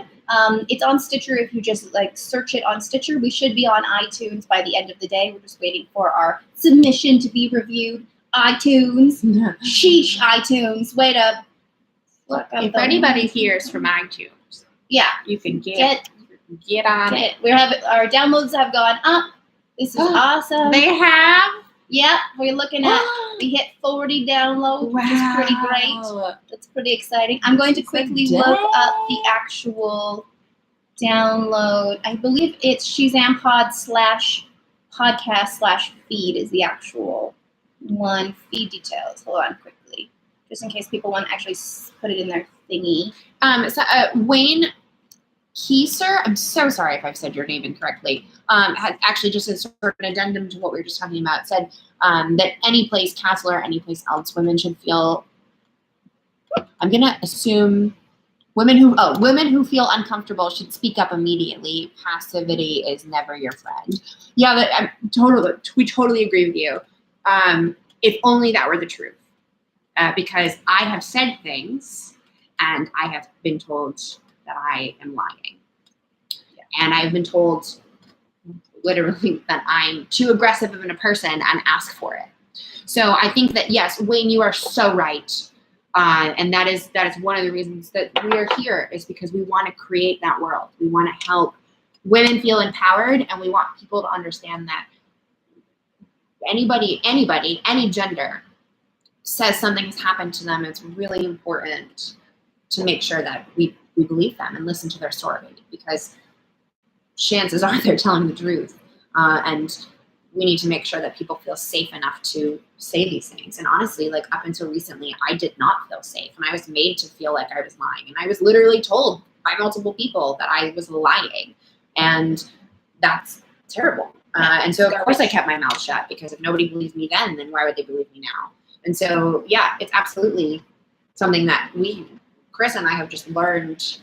it's on Stitcher. If you just search it on Stitcher, we should be on iTunes by the end of the day. We're just waiting for our submission to be reviewed. iTunes. Sheesh, iTunes. Wait up. If anybody hears from iTunes, yeah, you can get on it. Our downloads have gone up. This is awesome. They have? Yep, we're looking at, we hit 40 downloads, which is pretty great. That's pretty exciting. I'm going to quickly look up the actual download. I believe it's ShezamPod/podcast/feed is the actual one. Feed details. Hold on quickly. Just in case people want to actually put it in their thingy. Wayne Kieser, I'm so sorry if I've said your name incorrectly, had actually just a sort of an addendum to what we were just talking about, said that any place, castle or any place else, women should feel, I'm going to assume, women who feel uncomfortable should speak up immediately. Passivity is never your friend. Yeah, we totally agree with you. If only that were the truth. Because I have said things and I have been told that I am lying. Yeah. And I've been told literally that I'm too aggressive of a person and ask for it. So I think that, yes, Wayne, you are so right. And that is one of the reasons that we are here, is because we want to create that world. We want to help women feel empowered, and we want people to understand that anybody, any gender says something has happened to them, it's really important to make sure that we believe them and listen to their story, because chances are they're telling the truth. And we need to make sure that people feel safe enough to say these things. And honestly, like up until recently, I did not feel safe, and I was made to feel like I was lying. And I was literally told by multiple people that I was lying, and that's terrible. And so of course I kept my mouth shut, because if nobody believes me then why would they believe me now? And so, yeah, it's absolutely something that Chris and I have just learned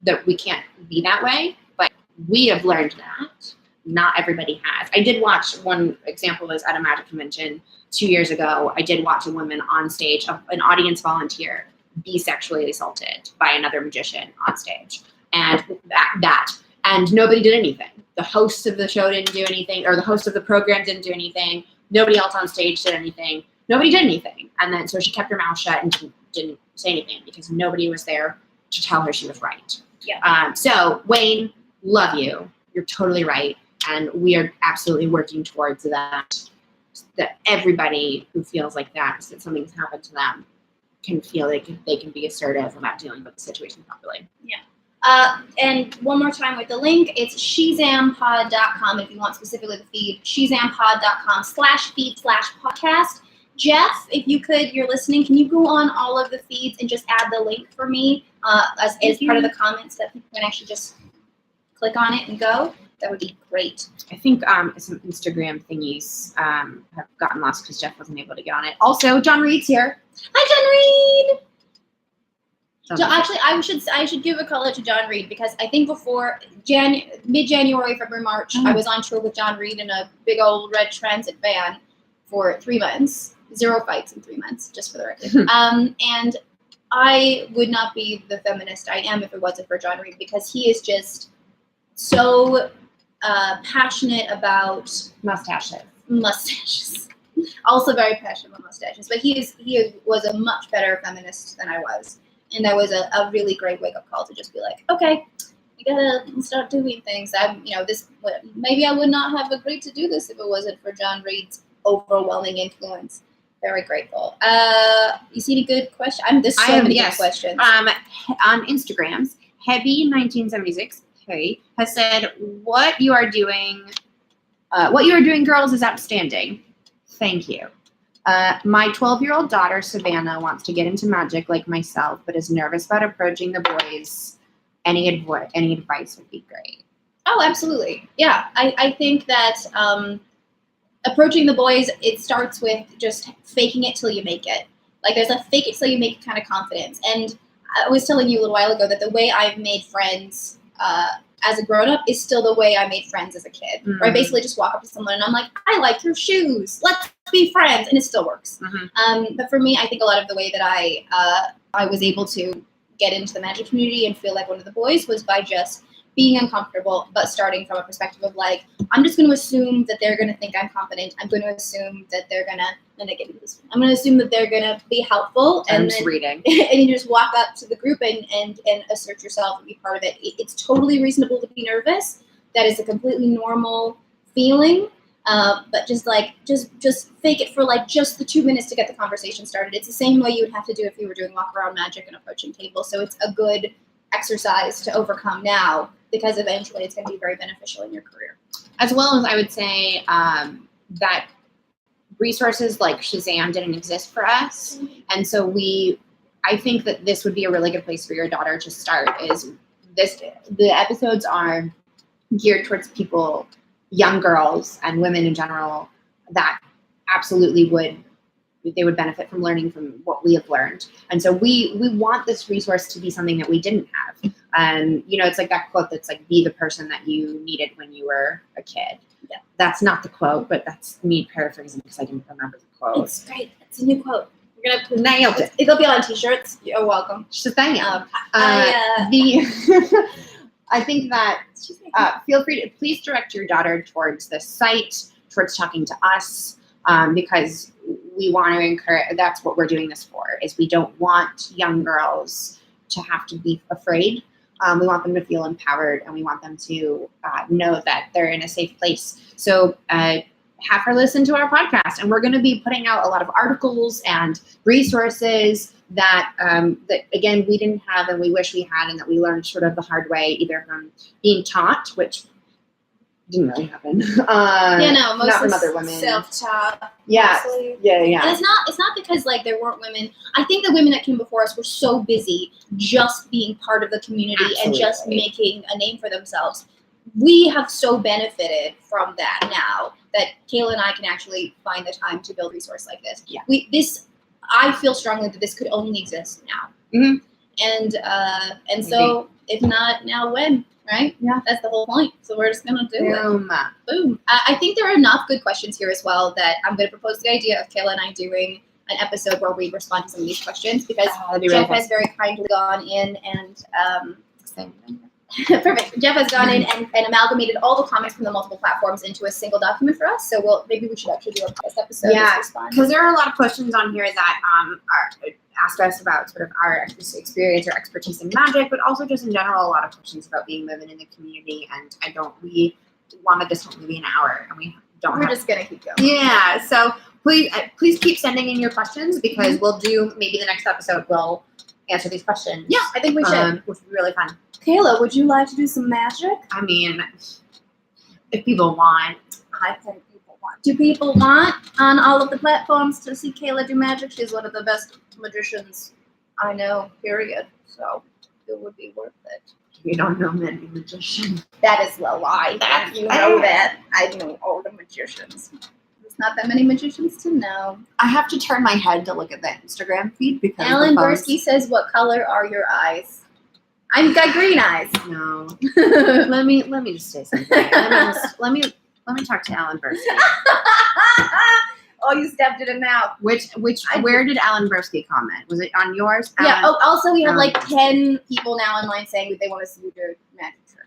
that we can't be that way, but we have learned that. Not everybody has. I did watch, one example was at a magic convention 2 years ago. I did watch a woman on stage, an audience volunteer, be sexually assaulted by another magician on stage. And and nobody did anything. The host of the show didn't do anything, or the host of the program didn't do anything. Nobody else on stage did anything. Nobody did anything. And then so she kept her mouth shut and didn't say anything, because nobody was there to tell her she was right. Yeah. So Wayne, love you. You're totally right. And we are absolutely working towards that everybody who feels like that something's happened to them, can feel like they can be assertive about dealing with the situation properly. Yeah. And one more time with the link, it's shezampod.com if you want specifically the feed, shezampod.com/feed/podcast. Jeff, if you could, you're listening, can you go on all of the feeds and just add the link for me as part of the comments, that people can actually just click on it and go? That would be great. I think some Instagram thingies have gotten lost because Jeff wasn't able to get on it. Also, John Reed's here. Hi, John Reed. Actually, I should give a call out to John Reed, because I think before mid-January, February, March, I was on tour with John Reed in a big old red transit van for 3 months. 0 fights in 3 months, just for the record. And I would not be the feminist I am if it wasn't for John Reed, because he is just so passionate about mustaches. Also very passionate about mustaches, but he was a much better feminist than I was, and that was a really great wake up call to just be like, okay, I gotta start doing things. Maybe I would not have agreed to do this if it wasn't for John Reed's overwhelming influence. Very grateful. You see any good questions? There's so many good questions. On Instagrams, Hebby1976 has said, what you are doing, girls, is outstanding. Thank you. My 12-year-old daughter, Savannah, wants to get into magic like myself, but is nervous about approaching the boys. Any advice would be great. Oh, absolutely. Yeah, I think that approaching the boys, it starts with just faking it till you make it. Like, there's a fake it till you make it kind of confidence. And I was telling you a little while ago that the way I've made friends as a grown-up is still the way I made friends as a kid. Mm-hmm. Where I basically just walk up to someone and I'm like, I like your shoes. Let's be friends. And it still works. Mm-hmm. But for me, I think a lot of the way that I was able to get into the magic community and feel like one of the boys was by just being uncomfortable, but starting from a perspective of like, I'm just going to assume that they're going to think I'm competent. I'm going to assume that they're going to, I'm going to assume that they're going to be helpful. And then, reading. And you just walk up to the group and assert yourself and be part of it. It's totally reasonable to be nervous. That is a completely normal feeling. But just fake it for like just the 2 minutes to get the conversation started. It's the same way you would have to do if you were doing walk around magic and approaching tables. So it's a good exercise to overcome now, because eventually it's going to be very beneficial in your career. As well as I would say that resources like Shezam didn't exist for us. And so I think that this would be a really good place for your daughter to start. The episodes are geared towards people, young girls and women in general, that absolutely would benefit from learning from what we have learned. And so we want this resource to be something that we didn't have. It's like that quote that's like, be the person that you needed when you were a kid. Yeah. That's not the quote, but that's me paraphrasing because I didn't remember the quote. It's great. It's a new quote. We're going to nailed it. It'll be on t-shirts. You're welcome. I think that feel free to please direct your daughter towards the site, towards talking to us, because we want to encourage, that's what we're doing this for, is we don't want young girls to have to be afraid. We want them to feel empowered, and we want them to know that they're in a safe place. So have her listen to our podcast, and we're going to be putting out a lot of articles and resources that again, we didn't have and we wish we had, and that we learned sort of the hard way, either from being taught, which Didn't really happen. Yeah, no, not mostly from other women. self-taught. Yeah, mostly. yeah. And it's not because like there weren't women. I think the women that came before us were so busy just being part of the community and just making a name for themselves. We have so benefited from that now that Kayla and I can actually find the time to build a resource like this. Yeah. I feel strongly that this could only exist now. Mm-hmm. And so if not now, when? Right? Yeah. That's the whole point. So we're just gonna do it. Boom. I think there are enough good questions here as well that I'm gonna propose the idea of Kayla and I doing an episode where we respond to some of these questions because Jeff has very kindly gone in and perfect. Jeff has gone in and amalgamated all the comments from the multiple platforms into a single document for us. So maybe we should actually do a podcast episode. Yeah, because there are a lot of questions on here that ask us about sort of our experience or expertise in magic, but also just in general a lot of questions about being women in the community. And we wanted this to only be an hour, and we don't. We're just gonna keep going. Yeah. So please keep sending in your questions because we'll do maybe the next episode we'll answer these questions. Yeah, I think we should, which would be really fun. Kayla, would you like to do some magic? I mean, if people want, I think people want. Do people want on all of the platforms to see Kayla do magic? She's one of the best magicians I know, period. So it would be worth it. You don't know many magicians. That is a lie. You know that. I know all the magicians. There's not that many magicians to know. I have to turn my head to look at the Instagram feed because Alan Bursky says, "What color are your eyes?" I've got green eyes. No. let me just say something. Let me talk to Alan Bursky. Oh, you stepped it in now. Where did Alan Bursky comment? Was it on yours? Yeah. Oh, also we have like 10 people now online saying that they want to see you do magic trick.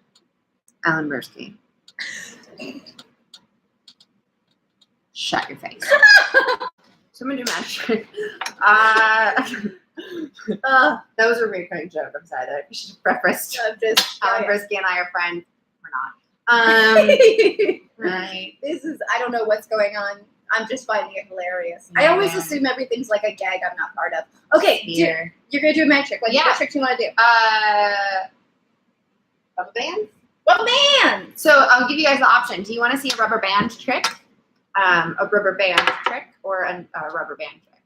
Alan Bursky. Shut your face. So I'm gonna do magic. That was a recurring joke. I'm sorry that I should have prefaced. Alan Bursky and I are friends. We're not. Right. I don't know what's going on. I'm just finding it hilarious. I always assume everything's like a gag I'm not part of. Okay, you're gonna do a magic trick. What trick do you want to do? Rubber band? Rubber band! So I'll give you guys the option. Do you want to see a rubber band trick? A rubber band trick or a rubber band trick?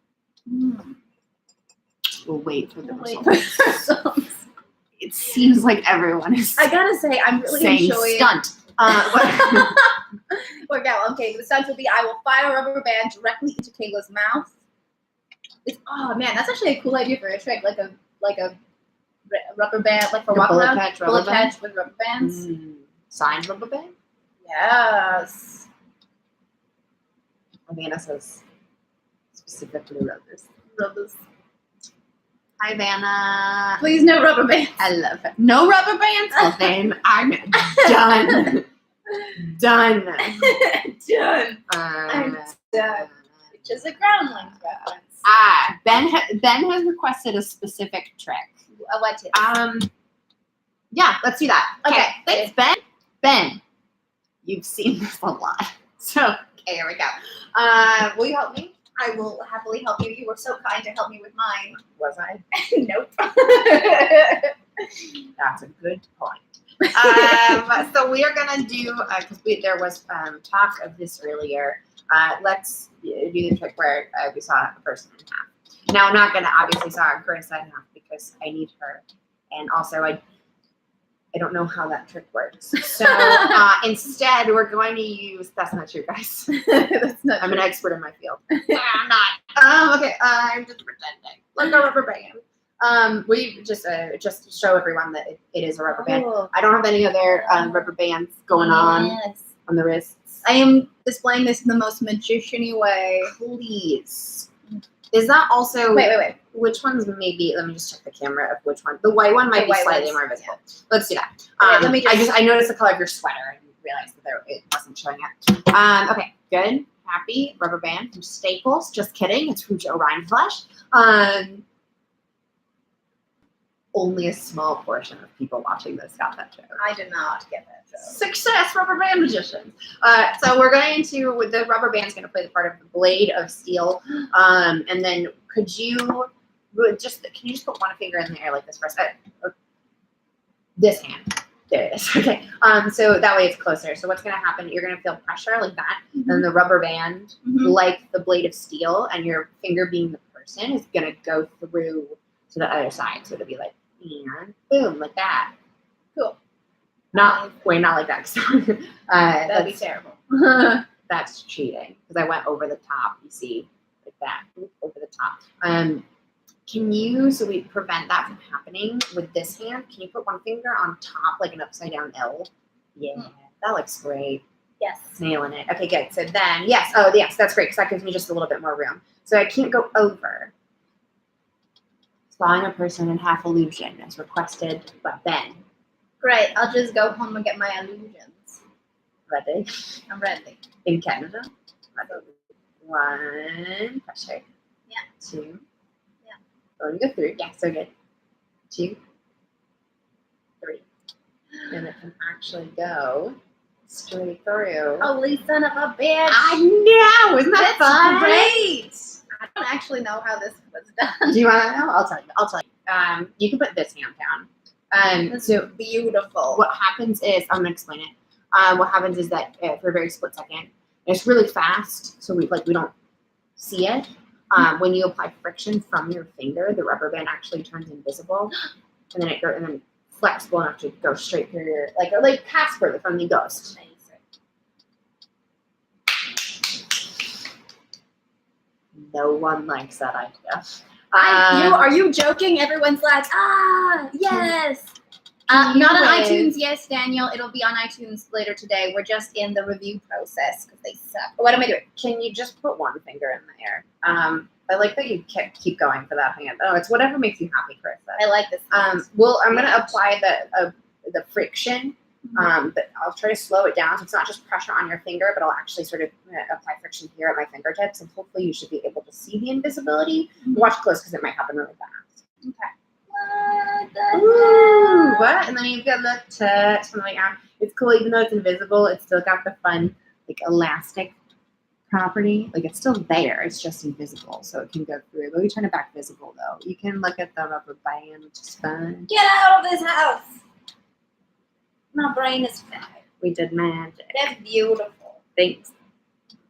We'll wait for the results. It seems like everyone is. I gotta say, I'm really enjoying stunt. Okay, the stunt will be I will fire a rubber band directly into Kayla's mouth. Oh man, that's actually a cool idea for a trick, like a rubber band, like for bullet catch with rubber bands. Signed rubber band? Yes. Vanna says specifically rubbers. Rubbers. Hi, Vanna. Please, no rubber bands. I love it. No rubber bands? Well, then I'm done. Done. I'm done. Which is a groundlings reference. Ben has requested a specific trick. What tip? Yeah, let's do that. Okay. Thanks, Ben. Ben, you've seen this a lot. So, okay, here we go. Will you help me? I will happily help you. You were so kind to help me with mine. Was I? Nope. That's a good point. So we are gonna do because there was talk of this earlier. Let's do the trick where we saw a person in half. Now I'm not gonna obviously saw Carissa in half because I need her, and also I don't know how that trick works. So instead, we're going to use. That's not true, guys. That's not. I'm an expert in my field. I'm not. Okay. I'm just pretending. Like a rubber band. We just show everyone that it is a rubber band. Oh. I don't have any other rubber bands going on the wrists. I am displaying this in the most magician-y way. Please. Is that also... Wait. Which one's maybe... Let me just check the camera of which one. The white one might be slightly more visible. Yeah. Let's do that. Let me I noticed the color of your sweater and realized that it wasn't showing up. Okay, good. Happy. Rubber band from Staples. Just kidding. It's from Joe Rhineflesh. Only a small portion of people watching this got that joke. I did not get that joke. Success, rubber band magicians. So we're going to, with the rubber band's going to play the part of the blade of steel. And then can you just put one finger in the air like this for us? This hand. There it is. Okay. So that way it's closer. So what's going to happen? You're going to feel pressure like that. Mm-hmm. Then the rubber band, Mhm. like the blade of steel, and your finger being the person, is going to go through to the other side. So it'll be like, and boom, like that. Cool. Not like that. That'd be terrible. That's cheating because I went over the top. You see, like that, over the top. So we prevent that from happening with this hand. Can you put one finger on top, like an upside down L? Yeah, that looks great. Yes. Nailing it. Okay, good. So then, yes. Oh, yes, that's great because that gives me just a little bit more room. So I can't go over. Sawing a person in half illusion as requested by Ben. Great. I'll just go home and get my illusions. Ready? I'm ready. In Canada. Ready. 1, pressure. Yeah. 2. Yeah. Oh, you go through. Yeah, so good. 2, 3. And it can actually go straight through. Holy son of a bitch. I know! Isn't that fun? Great. I don't actually know how this was done. Do you want to know? I'll tell you. You can put this hand down. So Beautiful. what happens is, I'm going to explain it. What happens is that for a very split second, it's really fast, so we don't see it. When you apply friction from your finger, the rubber band actually turns invisible, and then and then flexible enough to go straight through your like Casper from the Ghost. No one likes that idea. Are you joking? Everyone's like, yes. Not on iTunes, yes, Daniel. It'll be on iTunes later today. We're just in the review process because they suck. What am I doing? Can you just put one finger in there? I like that you keep going for that hand. Oh, it's whatever makes you happy, Chris. I like this. Well, I'm going to apply the friction, but I'll try to slow it down so it's not just pressure on your finger, but I'll actually sort of apply friction here at my fingertips, and hopefully you should be able to see the invisibility. Watch close because it might happen really fast. Okay. Ooh, what? And then you've got the touch on the way out. It's cool, even though it's invisible, it's still got the fun, like, elastic property. Like, it's still there, it's just invisible, so it can go through. But we turn it back visible, though. You can look at the rubber band, which is fun. Get out of this house! My brain is fried. We did magic. That's beautiful. Thanks.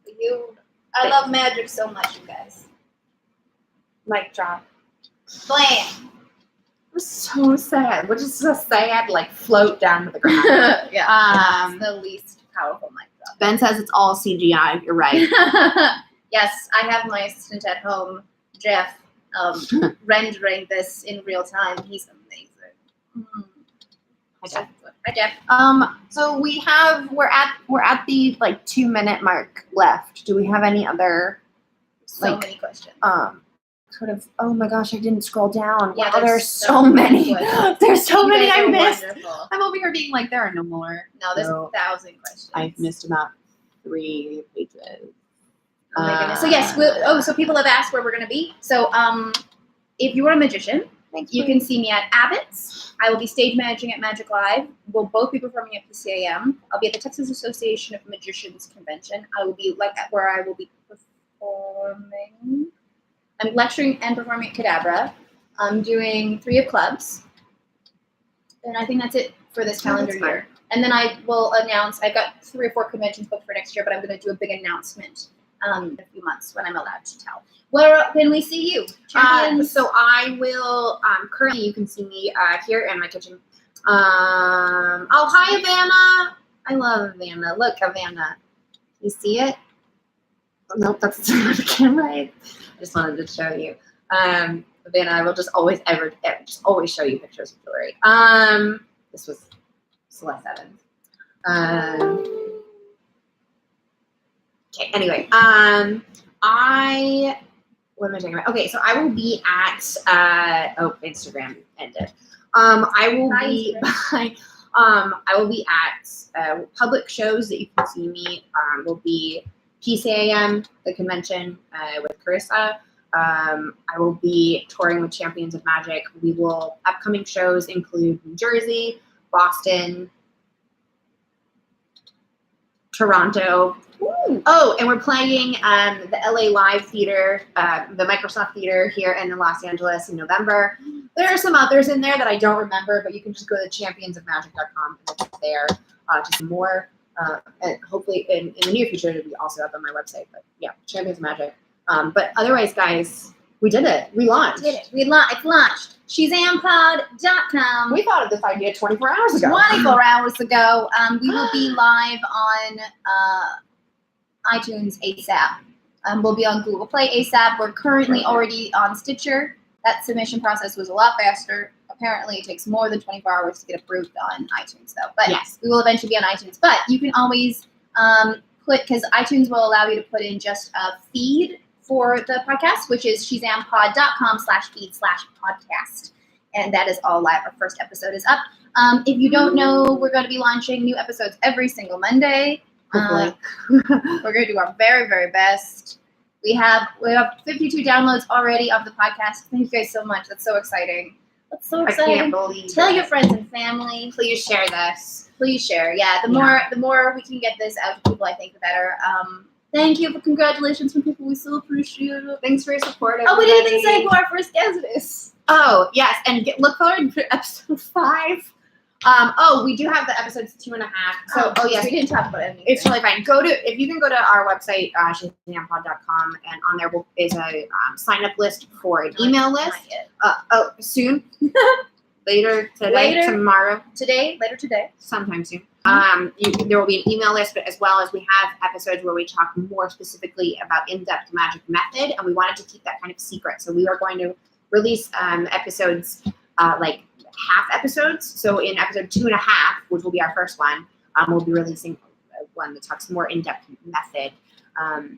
Beautiful. I love magic so much, you guys. Mic drop. Blam. I'm so sad. We're just so sad, like, float down to the ground. Yeah. It's the least powerful mic drop. Ben says it's all CGI. You're right. Yes, I have my assistant at home, Jeff, rendering this in real time. He's amazing. Hi, Jeff. Hi, Jeff. So we're at the 2-minute mark left. Do we have any other Many questions. Sort of, oh my gosh, I didn't scroll down. Yeah, wow, there's so many. There's so many I missed. Wonderful. I'm over here being like, there are no more. No, there's 1,000 questions. I've missed about 3 pages. Oh my goodness. So yes, so people have asked where we're going to be. So if you are a magician, you can see me at Abbott's. I will be stage managing at Magic Live. We'll both be performing at PCAM. I'll be at the Texas Association of Magicians Convention. I will be where I will be performing. I'm lecturing and performing at Cadabra. I'm doing 3 of clubs. And I think that's it for this calendar year. And then I will announce, I've got 3 or 4 conventions booked for next year, but I'm going to do a big announcement in a few months when I'm allowed to tell. Where can we see you? So I will, currently you can see me here in my kitchen. Oh, hi, Havana. I love Havana. Look, Havana. You see it? Oh, nope, that's not the camera. I just wanted to show you. Havana, I will just always show you pictures of jewelry. This was Celeste Evans. Okay, anyway, what am I talking about? Okay, so I will be at Instagram ended. I will be at public shows that you can see me. Will be PCAM, the convention with Carissa. I will be touring with Champions of Magic. Upcoming shows include New Jersey, Boston, Toronto, Ooh. Oh, and we're playing the LA Live Theater, the Microsoft Theater here in Los Angeles in November. There are some others in there that I don't remember, but you can just go to championsofmagic.com and it's there to see more. And hopefully in the near future, it'll be also up on my website. But yeah, Champions of Magic. But otherwise, guys, we did it. We launched. It's launched. ShezamPod.com. We thought of this idea 24 hours ago. 24 hours ago. We will be live on iTunes ASAP. We'll be on Google Play ASAP. We're currently already on Stitcher. That submission process was a lot faster. Apparently, it takes more than 24 hours to get approved on iTunes, though. But yes, we will eventually be on iTunes. But you can always because iTunes will allow you to put in just a feed for the podcast, which is shezampod.com/feed/podcast. And that is all live. Our first episode is up. If you don't know, we're going to be launching new episodes every single Monday. hopefully. We're going to do our very, very best. We have 52 downloads already of the podcast. Thank you guys so much. That's so exciting. That's so exciting. I can't believe Tell it. your friends and family. Please share this. Please share. Yeah, the more we can get this out to people, I think the better. Thank you for congratulations from people. We so appreciate it. Thanks for your support. Oh, we didn't even everybody. say who our first guest is. Oh, yes. And look forward to episode 5. We do have the episodes 2.5. So, yes. We didn't talk about anything. It's totally fine. If you can go to our website, shezampod.com, and on there is a sign up list for an email list. Not yet. Soon. Later today, tomorrow. Later today. Sometime soon. There will be an email list, but as well as we have episodes where we talk more specifically about in-depth magic method, and we wanted to keep that kind of secret. So we are going to release episodes like half episodes. So in episode 2.5, which will be our first one, we'll be releasing one that talks more in-depth method,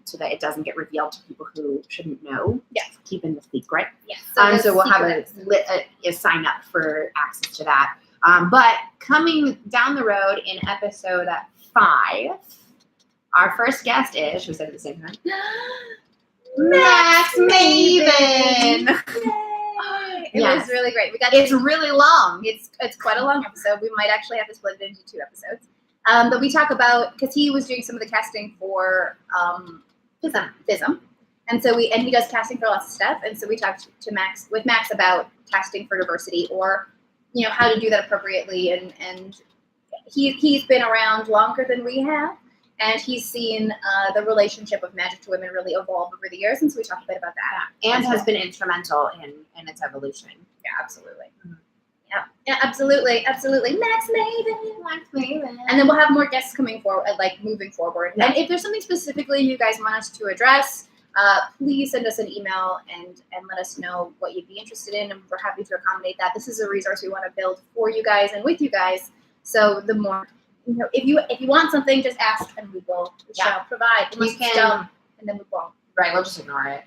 so that it doesn't get revealed to people who shouldn't know. Yes. Keeping the secret. Yes. So we'll have a sign up for access to that. But coming down the road in episode 5, our first guest is, should we say it at the same time? Max Maven. It was really great. It's really long. It's quite a long episode. We might actually have to split it into 2 episodes. But we talk about, because he was doing some of the casting for FISM. And so he does casting for lots of stuff. And so we talked to Max about casting for diversity, or how to do that appropriately. And he's been around longer than we have, and he's seen the relationship of magic to women really evolve over the years. And so we talked a bit about that, and has been instrumental in its evolution. Yeah, absolutely. Mm-hmm. Yeah, absolutely. Max Maven. And then we'll have more guests coming forward, moving forward. Yeah. And if there's something specifically you guys want us to address, please send us an email and let us know what you'd be interested in, and we're happy to accommodate that. This is a resource we want to build for you guys and with you guys. So the more, if you want something, just ask and we shall provide. Unless it's dumb, and then we won't. Right, we'll just ignore it.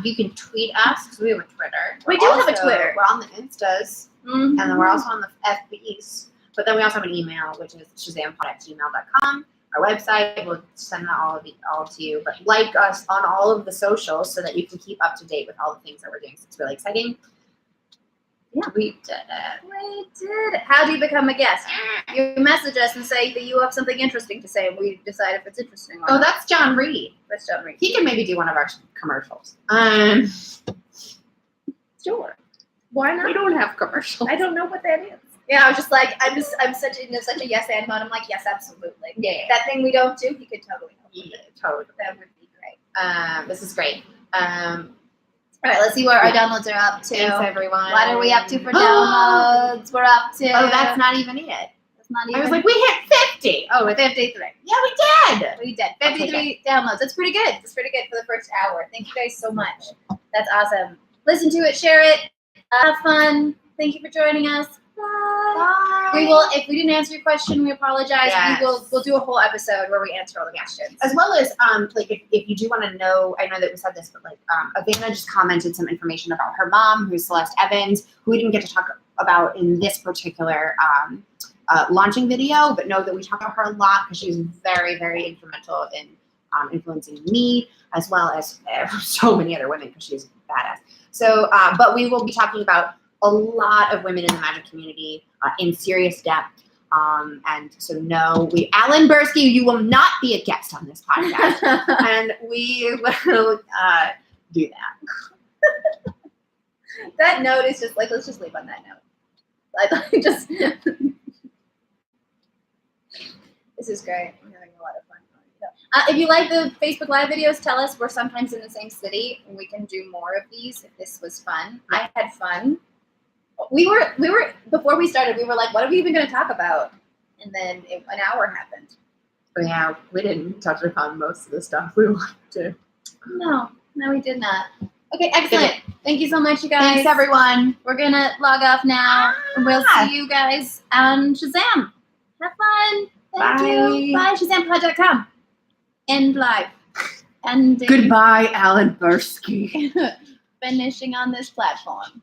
You can tweet us, because we have a Twitter. We do have a Twitter. We're on the Instas, and then we're also on the FBs. But then we also have an email, which is shezampod@gmail.com. Our website, we'll send that all to you. But like us on all of the socials so that you can keep up to date with all the things that we're doing. So it's really exciting. Yeah, we did it. We did it. How do you become a guest? You message us and say that you have something interesting to say, and we decide if it's interesting or not. That's John Reed. That's John Reed. He can maybe do one of our commercials. Sure. Why not? We don't have commercials. I don't know what that is. Yeah, I was just like, I'm such a yes and mode. I'm like, yes, absolutely. Yeah. That thing we don't do, he could totally help with it. Totally. That would be great. This is great. All right, let's see what our downloads are up to. Thanks, everyone. What are we up to for downloads? We're up to... Oh, that's not even it. That's not even... I was like, we hit 50. Oh, it's 53. Yeah, we did. 53 downloads. That's pretty good. That's pretty good for the first hour. Thank you guys so much. That's awesome. Listen to it, share it, have fun. Thank you for joining us. Bye. We will, if we didn't answer your question, we apologize. Yes. We'll do a whole episode where we answer all the questions. As well as if you do want to know, I know that we said this, but Avana just commented some information about her mom, who's Celeste Evans, who we didn't get to talk about in this particular launching video, but know that we talk about her a lot because she's very, very instrumental in influencing me as well as so many other women because she's badass. So, but we will be talking about a lot of women in the magic community in serious depth. And so no, Alan Bursky, you will not be a guest on this podcast. And we will do that. That note is just like, let's just leave on that note. Just this is great. I'm having a lot of fun. If you like the Facebook Live videos, tell us. We're sometimes in the same city, and we can do more of these if this was fun. I had fun. We were before we started. We were like, what are we even going to talk about? And then an hour happened. But yeah, we didn't touch upon most of the stuff we wanted to. No, we did not. Okay, excellent. Thank you so much, you guys. Thanks, everyone. We're going to log off now. And we'll see you guys on Shazam. Have fun. Thank you. Bye. ShazamPod.com. End live. Ending. Goodbye, Alan Bursky. Finishing on this platform.